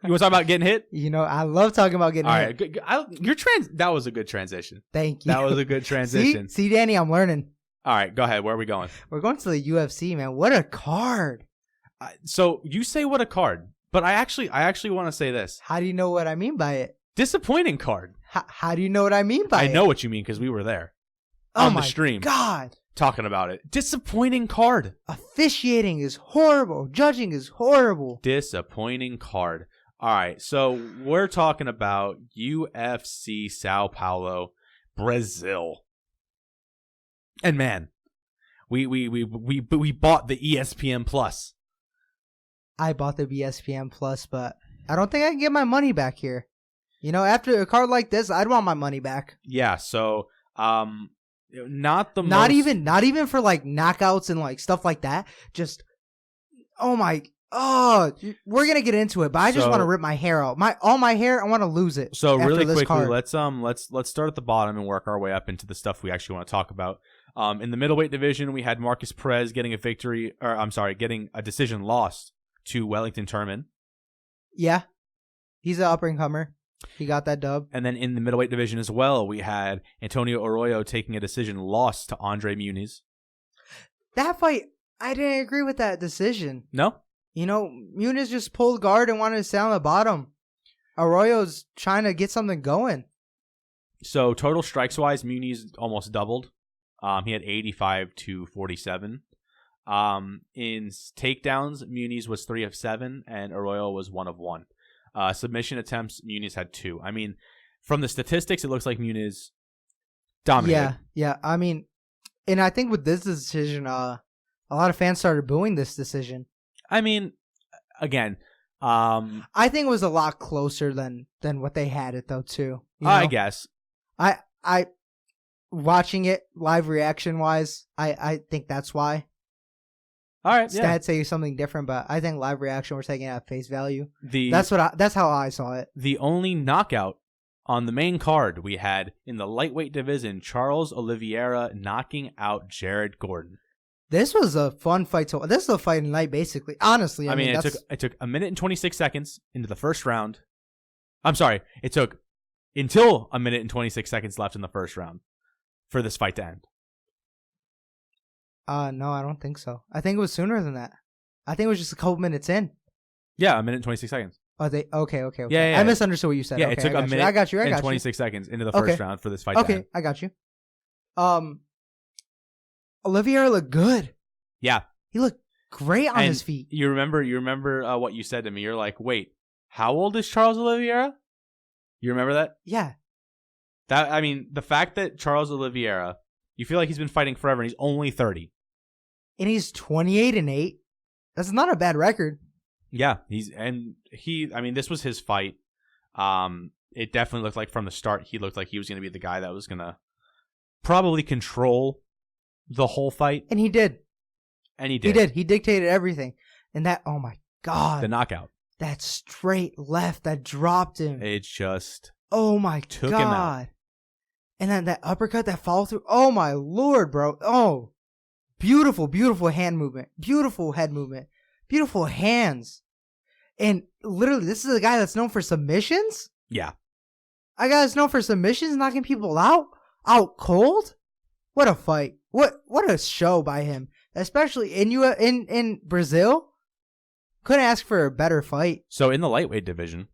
want to talk about getting hit? I love talking about getting hit. All right, that was a good transition. Thank you. That was a good transition. See, Danny, I'm learning. All right, go ahead. Where are we going? We're going to the UFC, man. What a card! So you say what a card, but I actually want to say this. How do you know what I mean by it? Disappointing card. How do you know what I mean by it? I know what you mean because we were there on the stream. God, talking about it. Disappointing card. Officiating is horrible. Judging is horrible. Disappointing card. All right, so we're talking about UFC Sao Paulo, Brazil. And man, we bought the ESPN Plus. I bought the ESPN Plus, but I don't think I can get my money back here. After a card like this, I'd want my money back. Yeah, so not even for like knockouts and like stuff like that. Just we're gonna get into it, but I just want to rip my hair out. All my hair, I want to lose it. So really quickly, let's start at the bottom and work our way up into the stuff we actually want to talk about. In the middleweight division, we had Marcus Perez getting getting a decision lost to Wellington Turman. Yeah, he's an up and comer. He got that dub. And then in the middleweight division as well, we had Antonio Arroyo taking a decision lost to Andre Muniz. That fight, I didn't agree with that decision. No? Muniz just pulled guard and wanted to stay on the bottom. Arroyo's trying to get something going. So total strikes-wise, Muniz almost doubled. He had 85 to 47. In takedowns, Muniz was 3 of 7, and Arroyo was 1 of 1. Submission attempts, Muniz had 2. I mean, from the statistics, it looks like Muniz dominated. Yeah. I mean, and I think with this decision, a lot of fans started booing this decision. I mean, again, I think it was a lot closer than what they had it though too. I guess. I watching it live reaction wise, I think that's why. All right, Stats say something different, but I think live reaction we're taking it at face value. That's how I saw it. The only knockout on the main card we had in the lightweight division, Charles Oliveira knocking out Jared Gordon. This was a fun fight. This is a fighting night, basically. Honestly, I mean it took a minute and 26 seconds into the first round. I'm sorry, it took until a minute and 26 seconds left in the first round for this fight to end. No, I don't think so. I think it was sooner than that. I think it was just a couple minutes in. Yeah, a minute and 26 seconds. Oh, they okay. Yeah. I misunderstood what you said. Yeah, okay, it took I a got minute you. I got you. and 26 seconds into the first round for this fight. Okay, I got you. Oliveira looked good. Yeah. He looked great on his feet. You remember what you said to me. You're like, wait, how old is Charles Oliveira? You remember that? Yeah. The fact that Charles Oliveira, you feel like he's been fighting forever, and he's only 30. And he's 28-8. That's not a bad record. Yeah, this was his fight. It definitely looked like from the start he looked like he was going to be the guy that was going to probably control the whole fight. And he did. He dictated everything. And that, oh my God. The knockout. That straight left that dropped him. It just took him out. And then that uppercut, that follow through. Oh my Lord, bro. Oh, beautiful, beautiful hand movement. Beautiful head movement. Beautiful hands. And literally, this is a guy that's known for submissions? Yeah. A guy that's known for submissions, knocking people out cold? What a fight. What a show by him. Especially in Brazil. Couldn't ask for a better fight. So in the lightweight division,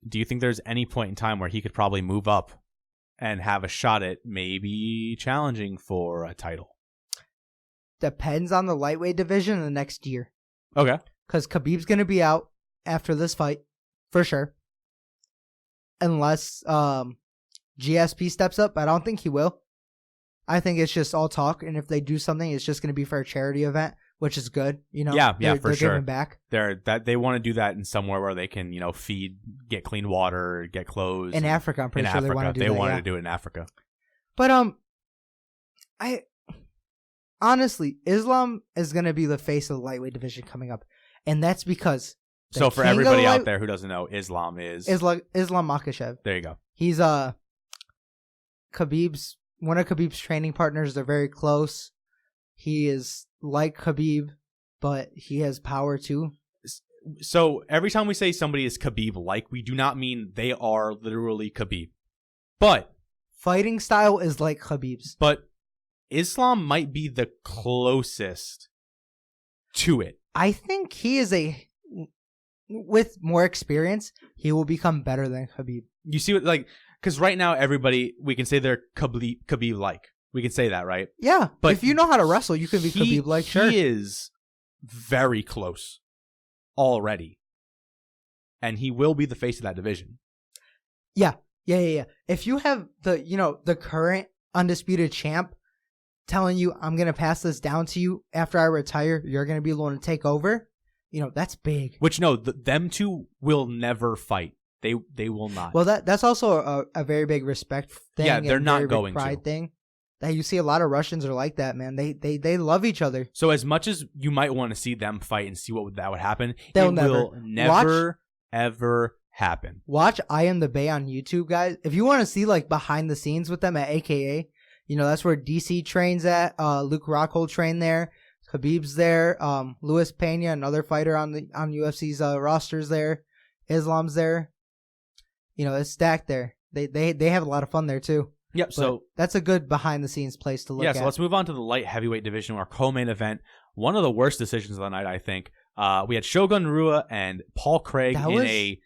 do you think there's any point in time where he could probably move up and have a shot at maybe challenging for a title? Depends on the lightweight division in the next year. Okay. Because Khabib's going to be out after this fight, for sure. Unless GSP steps up. I don't think he will. I think it's just all talk. And if they do something, it's just going to be for a charity event, which is good. Yeah, for they're sure. Giving back. They want to do that in somewhere where they can, feed, get clean water, get clothes. In Africa, I'm pretty sure they want to do that. They wanted to do it in Africa. But I honestly, Islam is going to be the face of the lightweight division coming up, and that's because. So for everybody out there who doesn't know, Islam is Islam Makhachev. There you go. He's Khabib's one of Khabib's training partners. They're very close. He is like Khabib, but he has power too. So every time we say somebody is Khabib-like, we do not mean they are literally Khabib. But fighting style is like Khabib's. But Islam might be the closest to it. I think he is with more experience, he will become better than Khabib. You see what, because right now everybody, we can say they're Khabib-like. We can say that, right? Yeah, but if you know how to wrestle, you can be Khabib-like. Sure, he is very close already, and he will be the face of that division. Yeah. If you have the current undisputed champ telling you, "I'm gonna pass this down to you after I retire, you're gonna be the one to take over," that's big. Which them two will never fight. They will not. Well, that's also a very big respect thing. Yeah, they're not going pride to. Thing. That you see a lot of Russians are like that, man. They love each other. So as much as you might want to see them fight and see what that would happen, will never ever happen. Watch I Am the Bay on YouTube, guys. If you want to see behind the scenes with them at AKA, that's where DC trains at. Luke Rockhold trained there. Khabib's there. Luis Pena, another fighter on UFC's rosters there. Islam's there. It's stacked there. They have a lot of fun there too. Yep, so that's a good behind-the-scenes place to look at. Yeah, so let's move on to the light heavyweight division, our co-main event. One of the worst decisions of the night, I think. We had Shogun Rua and Paul Craig in a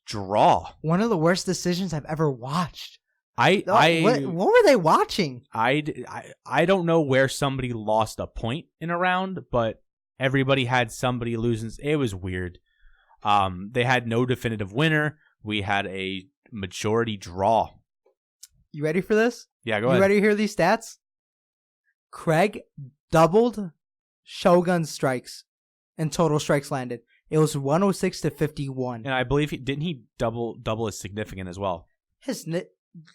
draw. One of the worst decisions I've ever watched. What were they watching? I don't know where somebody lost a point in a round, but everybody had somebody losing. It was weird. They had no definitive winner. We had a majority draw. You ready for this? Yeah, go ahead. You ready to hear these stats? Craig doubled Shogun's strikes and total strikes landed. It was 106 to 51. And I believe didn't he double as significant as well?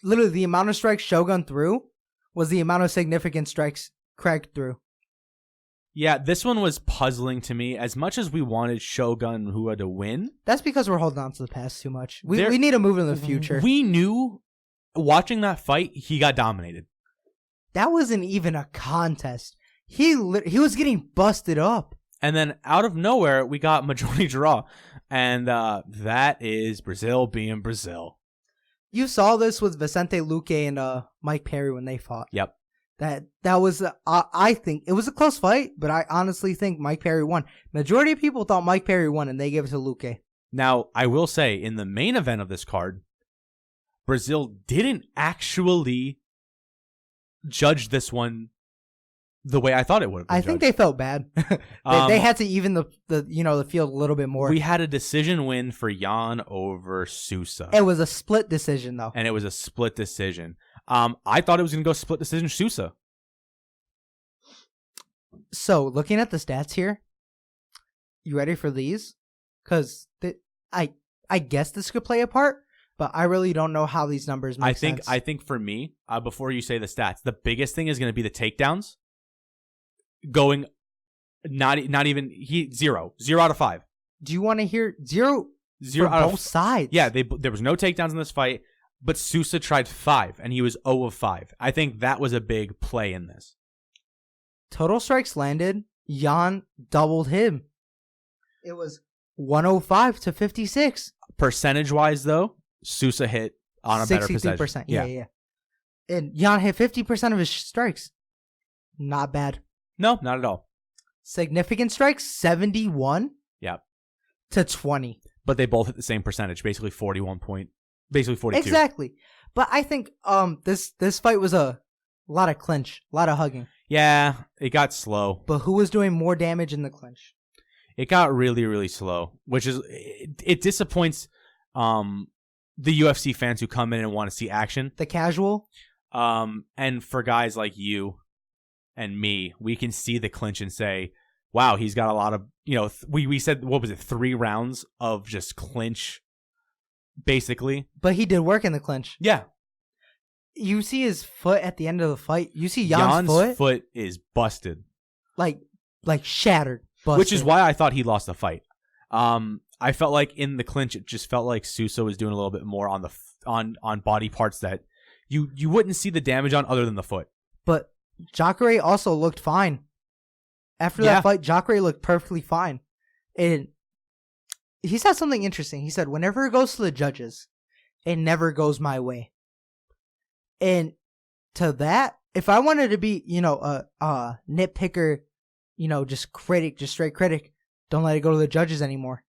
Literally the amount of strikes Shogun threw was the amount of significant strikes Craig threw. Yeah, this one was puzzling to me. As much as we wanted Shogun Rua to win, that's because we're holding on to the past too much. We need to move in the future. We knew. Watching that fight, he got dominated. That wasn't even a contest. He was getting busted up. And then out of nowhere, we got majority draw. And that is Brazil being Brazil. You saw this with Vicente Luque and Mike Perry when they fought. Yep. That was, I think, it was a close fight, but I honestly think Mike Perry won. Majority of people thought Mike Perry won, and they gave it to Luque. Now, I will say, in the main event of this card, Brazil didn't actually judge this one the way I thought it would have been I think they felt bad. They had to even the field a little bit more. We had a decision win for Jan over Sousa. It was a split decision, though. And it was a split decision. I thought it was going to go split decision Sousa. So, looking at the stats here, you ready for these? Because I guess this could play a part, but I really don't know how these numbers make sense. I think for me, before you say the stats, the biggest thing is going to be the takedowns. Going not even 0 out of 5. Do you want to hear 0 from both sides? Yeah, there was no takedowns in this fight, but Sousa tried 5 and he was 0 of 5. I think that was a big play in this. Total strikes landed, Jan doubled him. It was 105 to 56. Percentage wise though, Sousa hit on a better percentage. 63%. Yeah. And Jan hit 50% of his strikes. Not bad. No, not at all. Significant strikes, 71 to 20. But they both hit the same percentage, basically 42. Exactly. But I think this fight was a lot of clinch, a lot of hugging. Yeah, it got slow. But who was doing more damage in the clinch? It got really, really slow, which is it disappoints the UFC fans who come in and want to see action. The casual. And for guys like you and me, we can see the clinch and say, wow, he's got a lot of, we said, what was it, 3 rounds of just clinch, basically. But he did work in the clinch. Yeah. You see his foot at the end of the fight. You see Jan's foot is busted. Like shattered. Busted. Which is why I thought he lost the fight. I felt like in the clinch, it just felt like Sousa was doing a little bit more on body parts that you wouldn't see the damage on other than the foot. But Jacare also looked fine. After that fight, Jacare looked perfectly fine. And he said something interesting. He said, whenever it goes to the judges, it never goes my way. And to that, if I wanted to be, a nitpicker, just straight critic, don't let it go to the judges anymore.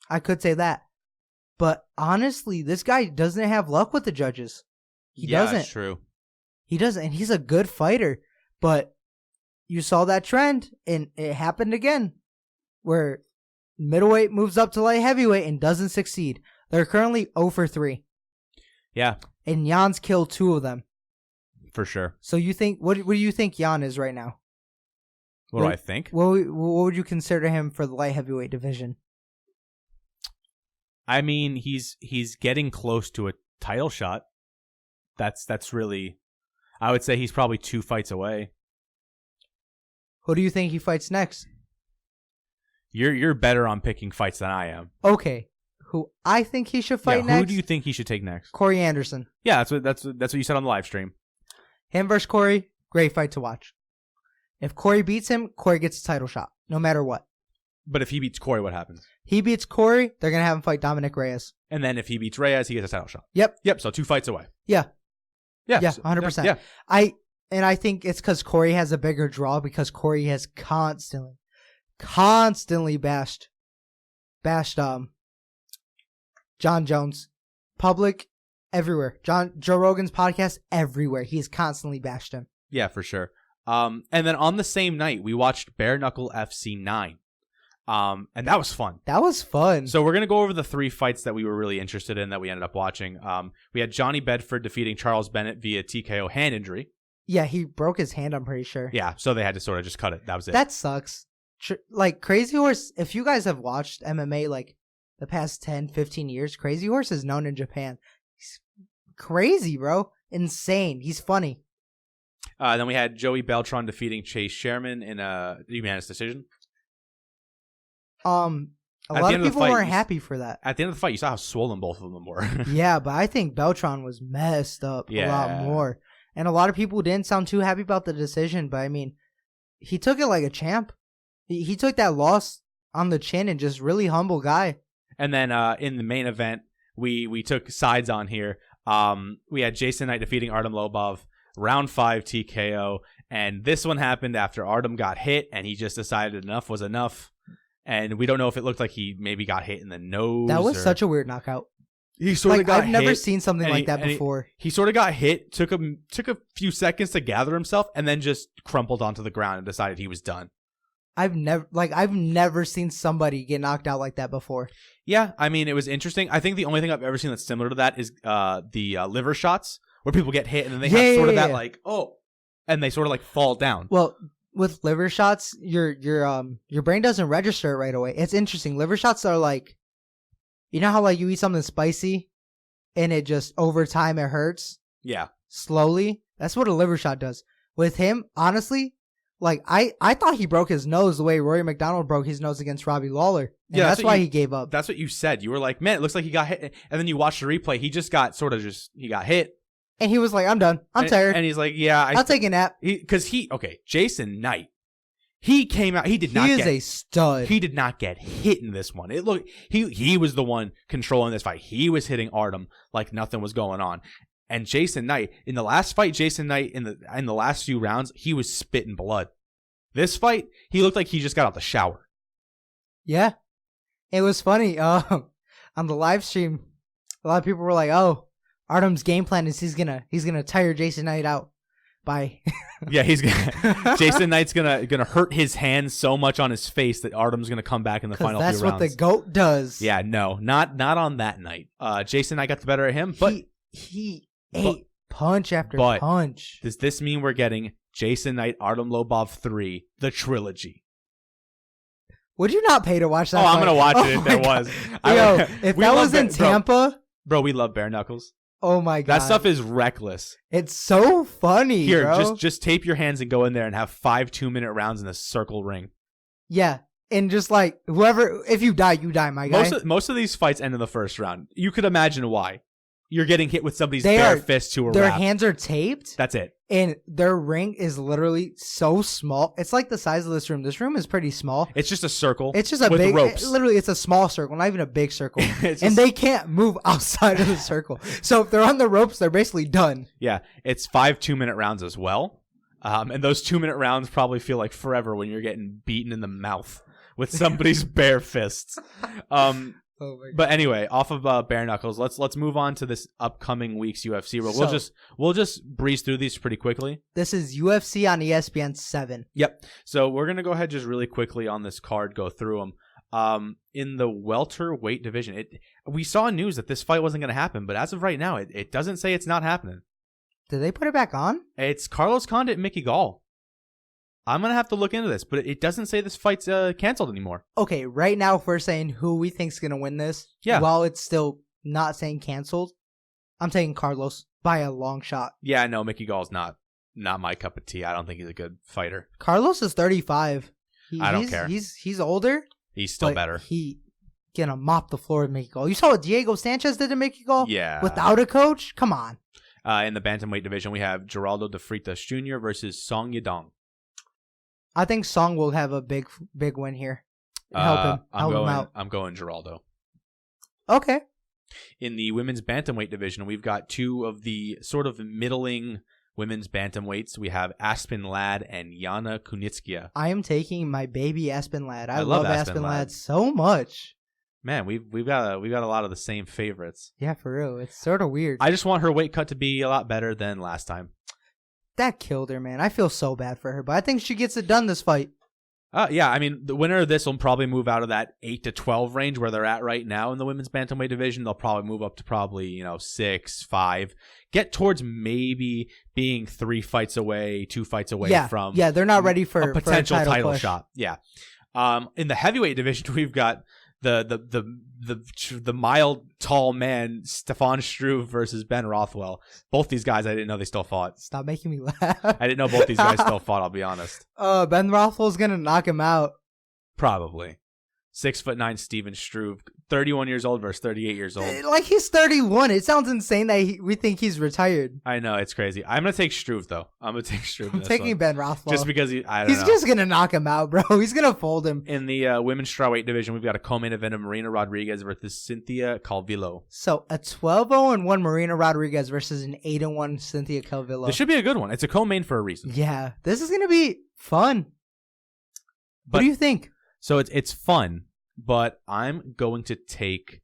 I could say that. But honestly, this guy doesn't have luck with the judges. He doesn't. That's true. He doesn't, and he's a good fighter. But you saw that trend, and it happened again, where middleweight moves up to light heavyweight and doesn't succeed. They're currently 0 for 3. Yeah. And Jan's killed 2 of them. For sure. So you think, what do you think Jan is right now? What do I think? What would you consider him for the light heavyweight division? I mean, he's getting close to a title shot. That's really, I would say he's probably 2 fights away. Who do you think he fights next? You're better on picking fights than I am. Okay. Who I think he should fight next? Who do you think he should take next? Corey Anderson. Yeah, that's what you said on the live stream. Him versus Corey, great fight to watch. If Corey beats him, Corey gets a title shot, no matter what. But if he beats Corey, what happens? He beats Corey, they're going to have him fight Dominic Reyes. And then if he beats Reyes, he gets a title shot. Yep. So 2 fights away. Yeah. Yeah, 100%. Yeah. I think it's because Corey has a bigger draw because Corey has constantly bashed John Jones. Public, everywhere. Joe Rogan's podcast, everywhere. He's constantly bashed him. Yeah, for sure. And then on the same night, we watched Bare Knuckle FC 9. And that was fun. That was fun. So we're going to go over the 3 fights that we were really interested in that we ended up watching. We had Johnny Bedford defeating Charles Bennett via TKO hand injury. Yeah, he broke his hand, I'm pretty sure. Yeah, so they had to sort of just cut it. That was it. That sucks. Crazy Horse, if you guys have watched MMA the past 10, 15 years, Crazy Horse is known in Japan. He's crazy, bro. Insane. He's funny. Then we had Joey Beltran defeating Chase Sherman in a unanimous decision. A lot of people weren't happy for that. At the end of the fight, you saw how swollen both of them were. Yeah, but I think Beltran was messed up a lot more. And a lot of people didn't sound too happy about the decision, but I mean, he took it like a champ. He took that loss on the chin and just really humble guy. And then in the main event, we took sides on here. We had Jason Knight defeating Artem Lobov, round 5 TKO. And this one happened after Artem got hit, and he just decided enough was enough. and we don't know if it looked like he maybe got hit in the nose. That was such a weird knockout. He sort of got I've hit. never seen something like that before. He sort of got hit, took a few seconds to gather himself, and then just crumpled onto the ground and decided he was done. I've never seen somebody get knocked out like that before. Yeah, I mean, it was interesting. I think the only thing I've ever seen that's similar to that is the liver shots, where people get hit and then they have sort of that like, oh, and they sort of like fall down. Well, with liver shots, your brain doesn't register it right away. It's interesting. Liver shots are like, you know how like you eat something spicy and it just over time it hurts? Yeah. Slowly? That's what a liver shot does. With him, honestly, like I thought he broke his nose the way Rory McDonald broke his nose against Robbie Lawler. And yeah, that's why he gave up. That's what you said. You were like, man, it looks like he got hit. And then you watched the replay. He just got he got hit. And he was like, I'm done. I'm tired. And he's like, yeah. I'll take a nap. Jason Knight. He came out. He is a stud. He did not get hit in this one. He was the one controlling this fight. He was hitting Artem like nothing was going on. And Jason Knight, in the last fight, in the last few rounds, he was spitting blood. This fight, he looked like he just got out the shower. Yeah, it was funny. On the live stream, a lot of people were like, "Oh, Artem's game plan is he's gonna tire Jason Knight out." By yeah, Jason Knight's gonna hurt his hands so much on his face that Artem's gonna come back in the final few rounds. That's what the GOAT does. Yeah, no, not on that night. Jason Knight got the better of him, but he ate punch after punch. Does this mean we're getting Jason Knight, Artem Lobov 3, the trilogy? Would you not pay to watch that? I'm gonna watch it if there was. If that was in Tampa, bro, we love bare knuckles. Oh my god, that stuff is reckless. It's so funny. Here, bro. just tape your hands and go in there and have 5 2-minute rounds in a circle ring. Yeah, and just like whoever, if you die, you die, my guy. Most of these fights end in the first round. You could imagine why. You're getting hit with somebody's bare fist to a Their wrap. hands are taped. That's it. And their ring is literally so small. It's like the size of this room. This room is pretty small. It's just a circle. It's just a with big ropes. Literally, it's a small circle, not even a big circle. And they can't move outside of the circle. So if they're on the ropes, they're basically done. Yeah, it's 5 2-minute rounds as well. And those 2-minute rounds probably feel like forever when you're getting beaten in the mouth with somebody's bare fists. But anyway, off of bare knuckles, let's move on to this upcoming week's UFC. We'll just breeze through these pretty quickly. This is UFC on ESPN 7. Yep. So we're gonna go ahead just really quickly on this card, go through them. In the welterweight division, we saw news that this fight wasn't gonna happen, but as of right now, it doesn't say it's not happening. Did they put it back on? It's Carlos Condit and Mickey Gall. I'm going to have to look into this, but it doesn't say this fight's canceled anymore. Okay, right now, if we're saying who we think's going to win this, while it's still not saying canceled, I'm taking Carlos by a long shot. Yeah, no, Mickey Gall's not my cup of tea. I don't think he's a good fighter. Carlos is 35. I don't care. He's older. He's still better. He going to mop the floor with Mickey Gall. You saw what Diego Sanchez did to Mickey Gall? Yeah. Without a coach? Come on. In the bantamweight division, we have Geraldo de Freitas Jr. versus Song Yadong. I think Song will have a big win here. Help him out. I'm going Geraldo. Okay. In the women's bantamweight division, we've got 2 of the sort of middling women's bantamweights. We have Aspen Ladd and Yana Kunitskaya. I am taking my baby Aspen Ladd. I love Aspen Ladd so much. Man, we've got a lot of the same favorites. Yeah, for real. It's sort of weird. I just want her weight cut to be a lot better than last time. That killed her, man. I feel so bad for her, but I think she gets it done this fight. Yeah, I mean, the winner of this will probably move out of that 8 to 12 range where they're at right now in the women's bantamweight division. They'll probably move up to probably 6, 5, get towards maybe being 3 fights away, 2 fights away from. Yeah, they're not ready for a potential for a title shot. Yeah. In the heavyweight division, we've got the mild, tall man, Stefan Struve versus Ben Rothwell. Both these guys, I didn't know they still fought. Stop making me laugh. I didn't know both these guys still fought, I'll be honest. Ben Rothwell's going to knock him out. Probably. 6'9" Steven Struve, 31 years old versus 38 years old. Like he's 31. It sounds insane that we think he's retired. I know, it's crazy. I'm going to take Struve, though. I'm taking Ben Rothwell. Just because he's just going to knock him out, bro. He's going to fold him. In the women's strawweight division, we've got a co-main event of Marina Rodriguez versus Cynthia Calvillo. So a 12-0-1 Marina Rodriguez versus an 8-1 Cynthia Calvillo. This should be a good one. It's a co-main for a reason. Yeah, this is going to be fun. What do you think? So it's fun, but I'm going to take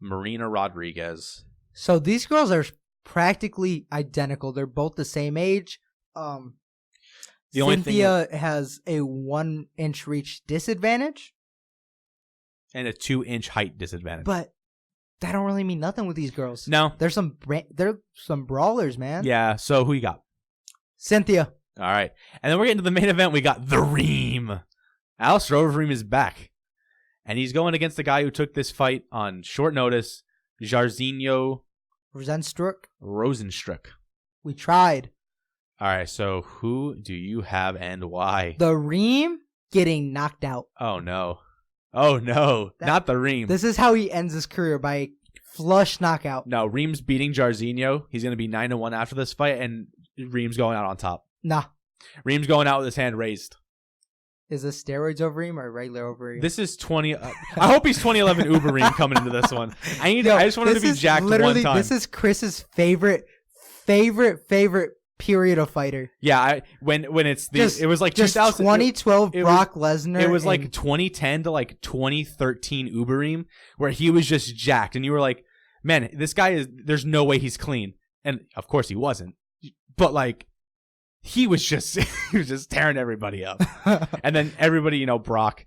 Marina Rodriguez. So these girls are practically identical. They're both the same age. The only thing Cynthia has a 1-inch reach disadvantage, and a 2-inch height disadvantage. but that don't really mean nothing with these girls. No. They're some brawlers, man. Yeah, so who you got? Cynthia. All right. And then we're getting to the main event. We got the Reem. Alistair Overeem is back. And he's going against the guy who took this fight on short notice, Jairzinho Rosenstruck. We tried. All right, so who do you have and why? The Reem getting knocked out. Oh, no. Oh, no. Not the Reem. This is how he ends his career, by flush knockout. No, Reem's beating Jairzinho. He's going to be 9-1 after this fight, and Reem's going out on top. Nah. Reem's going out with his hand raised. Is this steroids over Reem or regular over Reem? This is 20... I hope he's 2011 Uber Reem coming into this one. I just want him to be jacked one time. This is Chris's favorite period of fighter. Yeah, when it's it was like 2000, 2012 Brock Lesnar. It was like 2010 to like 2013 Uberim, where he was just jacked, and you were like, man, this guy there's no way he's clean, and of course he wasn't, but like he was just tearing everybody up, and then everybody, Brock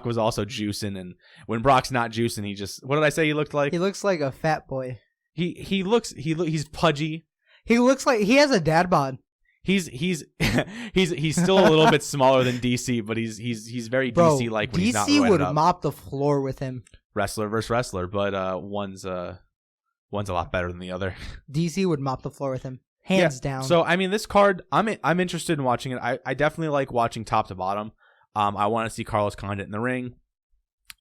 was also juicing, and when Brock's not juicing, what did I say he looked like? He looks like a fat boy. He's pudgy. He looks like he has a dad bod. He's still a little bit smaller than DC, but he's very DC like when he's not DC would up. mop the floor with him. Wrestler versus wrestler, but one's a lot better than the other. DC would mop the floor with him, hands down. So I mean, this card, I'm interested in watching it. I definitely like watching top to bottom. I want to see Carlos Condit in the ring.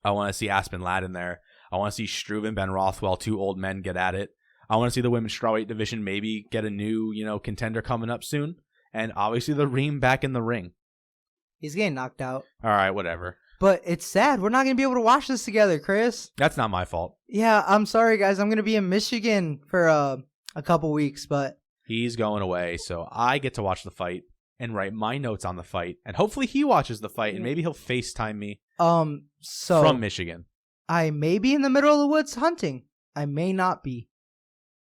I want to see Aspen Ladd in there. I want to see Struve and Ben Rothwell, two old men, get at it. I want to see the women's strawweight division maybe get a new, contender coming up soon. And obviously the Reem back in the ring. He's getting knocked out. All right, whatever. But it's sad. We're not going to be able to watch this together, Chris. That's not my fault. Yeah, I'm sorry, guys. I'm going to be in Michigan for a couple weeks, but... He's going away, so I get to watch the fight and write my notes on the fight. And hopefully he watches the fight, and maybe he'll FaceTime me from Michigan. I may be in the middle of the woods hunting. I may not be.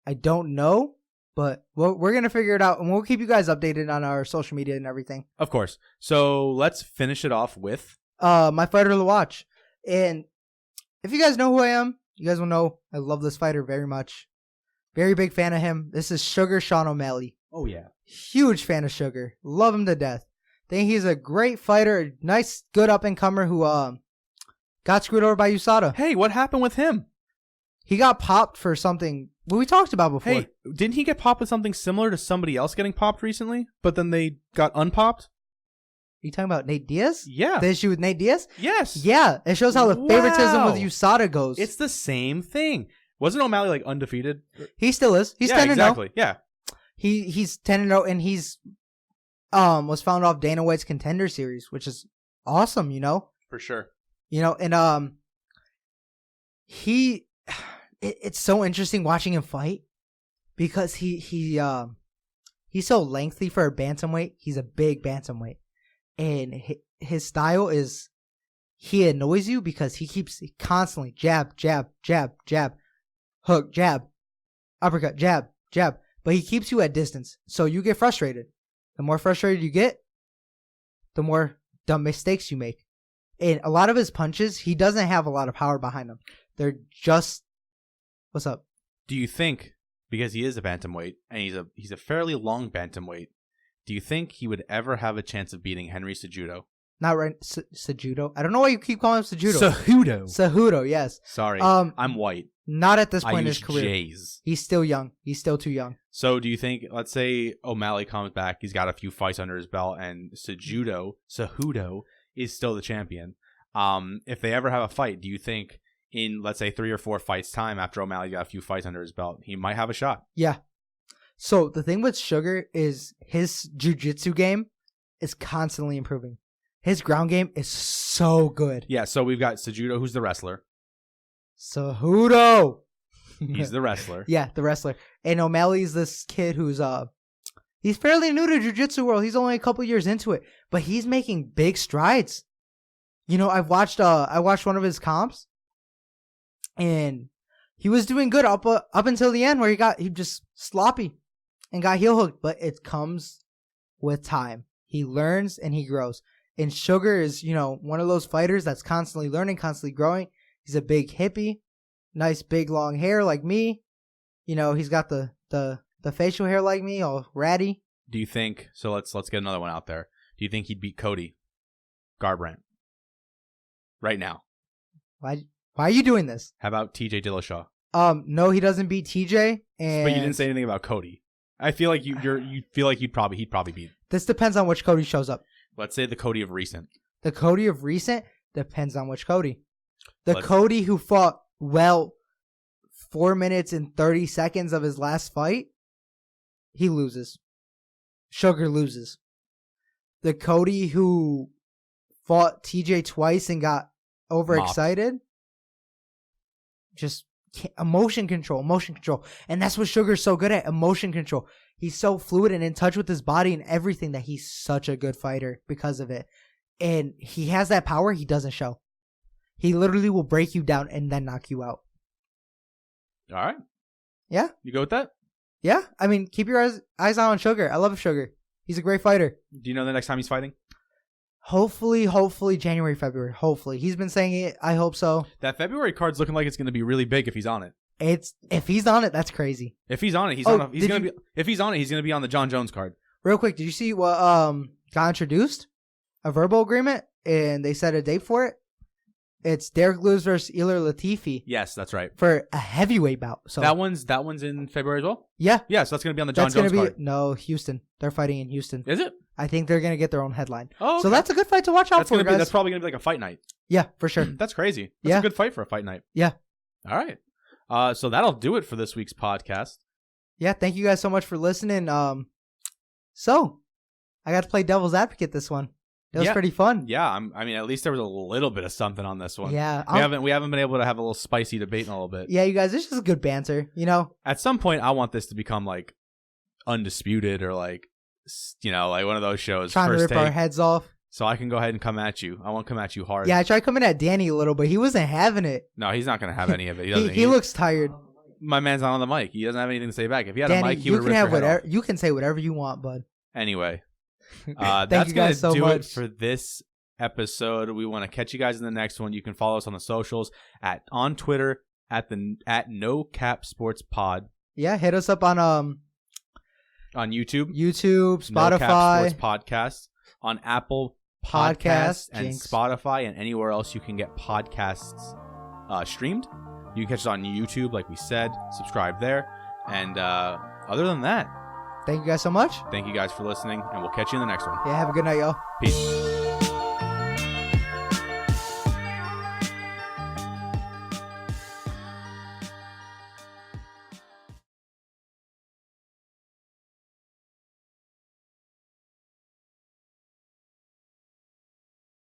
I don't know, but we're going to figure it out, and we'll keep you guys updated on our social media and everything. Of course. So let's finish it off with... my fighter to watch. And if you guys know who I am, you guys will know I love this fighter very much. Very big fan of him. This is Sugar Sean O'Malley. Oh, yeah. Huge fan of Sugar. Love him to death. Think he's a great fighter, a nice, good up-and-comer who got screwed over by USADA. Hey, what happened with him? He got popped for something we talked about before. Hey, didn't he get popped with something similar to somebody else getting popped recently, but then they got unpopped? Are you talking about Nate Diaz? Yeah. The issue with Nate Diaz? Yes. Yeah. It shows how the favoritism with USADA goes. It's the same thing. Wasn't O'Malley like undefeated? He still is. He's 10-0. Exactly. Yeah. He's 10-0, and he's was found off Dana White's Contender Series, which is awesome, For sure. And it's so interesting watching him fight because he's so lengthy for a bantamweight. He's a big bantamweight, and his style is he annoys you because he keeps constantly jab, jab, jab, jab, hook, jab, uppercut, jab, jab, but he keeps you at distance, so you get frustrated. The more frustrated you get, the more dumb mistakes you make. And a lot of his punches, he doesn't have a lot of power behind them. They're just... What's up? Do you think, because he is a bantamweight, and he's a fairly long bantamweight, do you think he would ever have a chance of beating Henry Cejudo? Not right. Cejudo? I don't know why you keep calling him Cejudo. Cejudo, yes. Sorry, I'm white. Not at this point in his career. J's. He's still young. He's still too young. So do you think, let's say O'Malley comes back, he's got a few fights under his belt, and Cejudo is still the champion. If they ever have a fight, do you think in, let's say, 3 or 4 fights time after O'Malley got a few fights under his belt, he might have a shot? Yeah. So the thing with Sugar is his jiu-jitsu game is constantly improving. His ground game is so good. Yeah, so we've got Cejudo, who's the wrestler. Cejudo! He's the wrestler. Yeah, the wrestler. And O'Malley's this kid who's he's fairly new to jiu-jitsu world. He's only a couple years into it, but he's making big strides. I watched one of his comps, and he was doing good up until the end where he just sloppy and got heel hooked. But it comes with time. He learns and he grows. And Sugar is, one of those fighters that's constantly learning, constantly growing. He's a big hippie, nice big long hair like me. He's got the facial hair like me, all ratty. Do you think, so let's get another one out there. Do you think he'd beat Cody Garbrandt right now? Why are you doing this? How about TJ Dillashaw? No, he doesn't beat TJ. But you didn't say anything about Cody. I feel like you feel like he'd probably beat. This depends on which Cody shows up. Let's say the Cody of recent. The Cody of recent depends on which Cody. Cody who fought 4 minutes and 30 seconds of his last fight, he loses. Sugar loses. The Cody who fought TJ twice and got overexcited, just emotion control. And that's what Sugar's so good at, emotion control. He's so fluid and in touch with his body and everything that he's such a good fighter because of it. And he has that power he doesn't show. He literally will break you down and then knock you out. All right. Yeah. You go with that? Yeah. I mean, keep your eyes on Sugar. I love Sugar. He's a great fighter. Do you know the next time he's fighting? Hopefully January, February. Hopefully. He's been saying it. I hope so. That February card's looking like it's going to be really big if he's on it. If he's on it, that's crazy. If he's on it, he's going to be on the John Jones card. Real quick, did you see what got introduced? A verbal agreement, and they set a date for it. It's Derek Lewis versus Ilir Latifi. Yes, that's right. For a heavyweight bout. So that one's in February as well? Yeah. Yeah, so that's going to be on the John Jones card. No, Houston. They're fighting in Houston. Is it? I think they're going to get their own headline. Oh, okay. So that's a good fight to watch out for, guys. That's probably going to be like a fight night. Yeah, for sure. That's crazy. That's a good fight for a fight night. Yeah. All right. So that'll do it for this week's podcast. Yeah, thank you guys so much for listening. So I got to play devil's advocate this one. It was pretty fun. Yeah, I mean, at least there was a little bit of something on this one. Yeah, we haven't been able to have a little spicy debate in a little bit. Yeah, you guys, it's just good banter. At some point, I want this to become like Undisputed or like like one of those shows. Trying First to rip our heads off. So I can go ahead and come at you. I won't come at you hard. Yeah, I tried coming at Danny a little, but he wasn't having it. No, he's not going to have any of it. He doesn't. He looks tired. My man's not on the mic. He doesn't have anything to say back. If he had Danny, a mic, he would rip your head off. You can say whatever you want, bud. Anyway, Thank that's you guys so do much it for this episode. We want to catch you guys in the next one. You can follow us on the socials on Twitter at No Cap Sports Pod. Yeah, hit us up on YouTube, Spotify, No Cap Sports Podcast, on Apple Podcasts and Jinx. Spotify, and anywhere else you can get podcasts streamed. You can catch us on YouTube, like we said. Subscribe there, and other than that, thank you guys so much. Thank you guys for listening, and we'll catch you in the next one. Yeah, have a good night, y'all. Peace.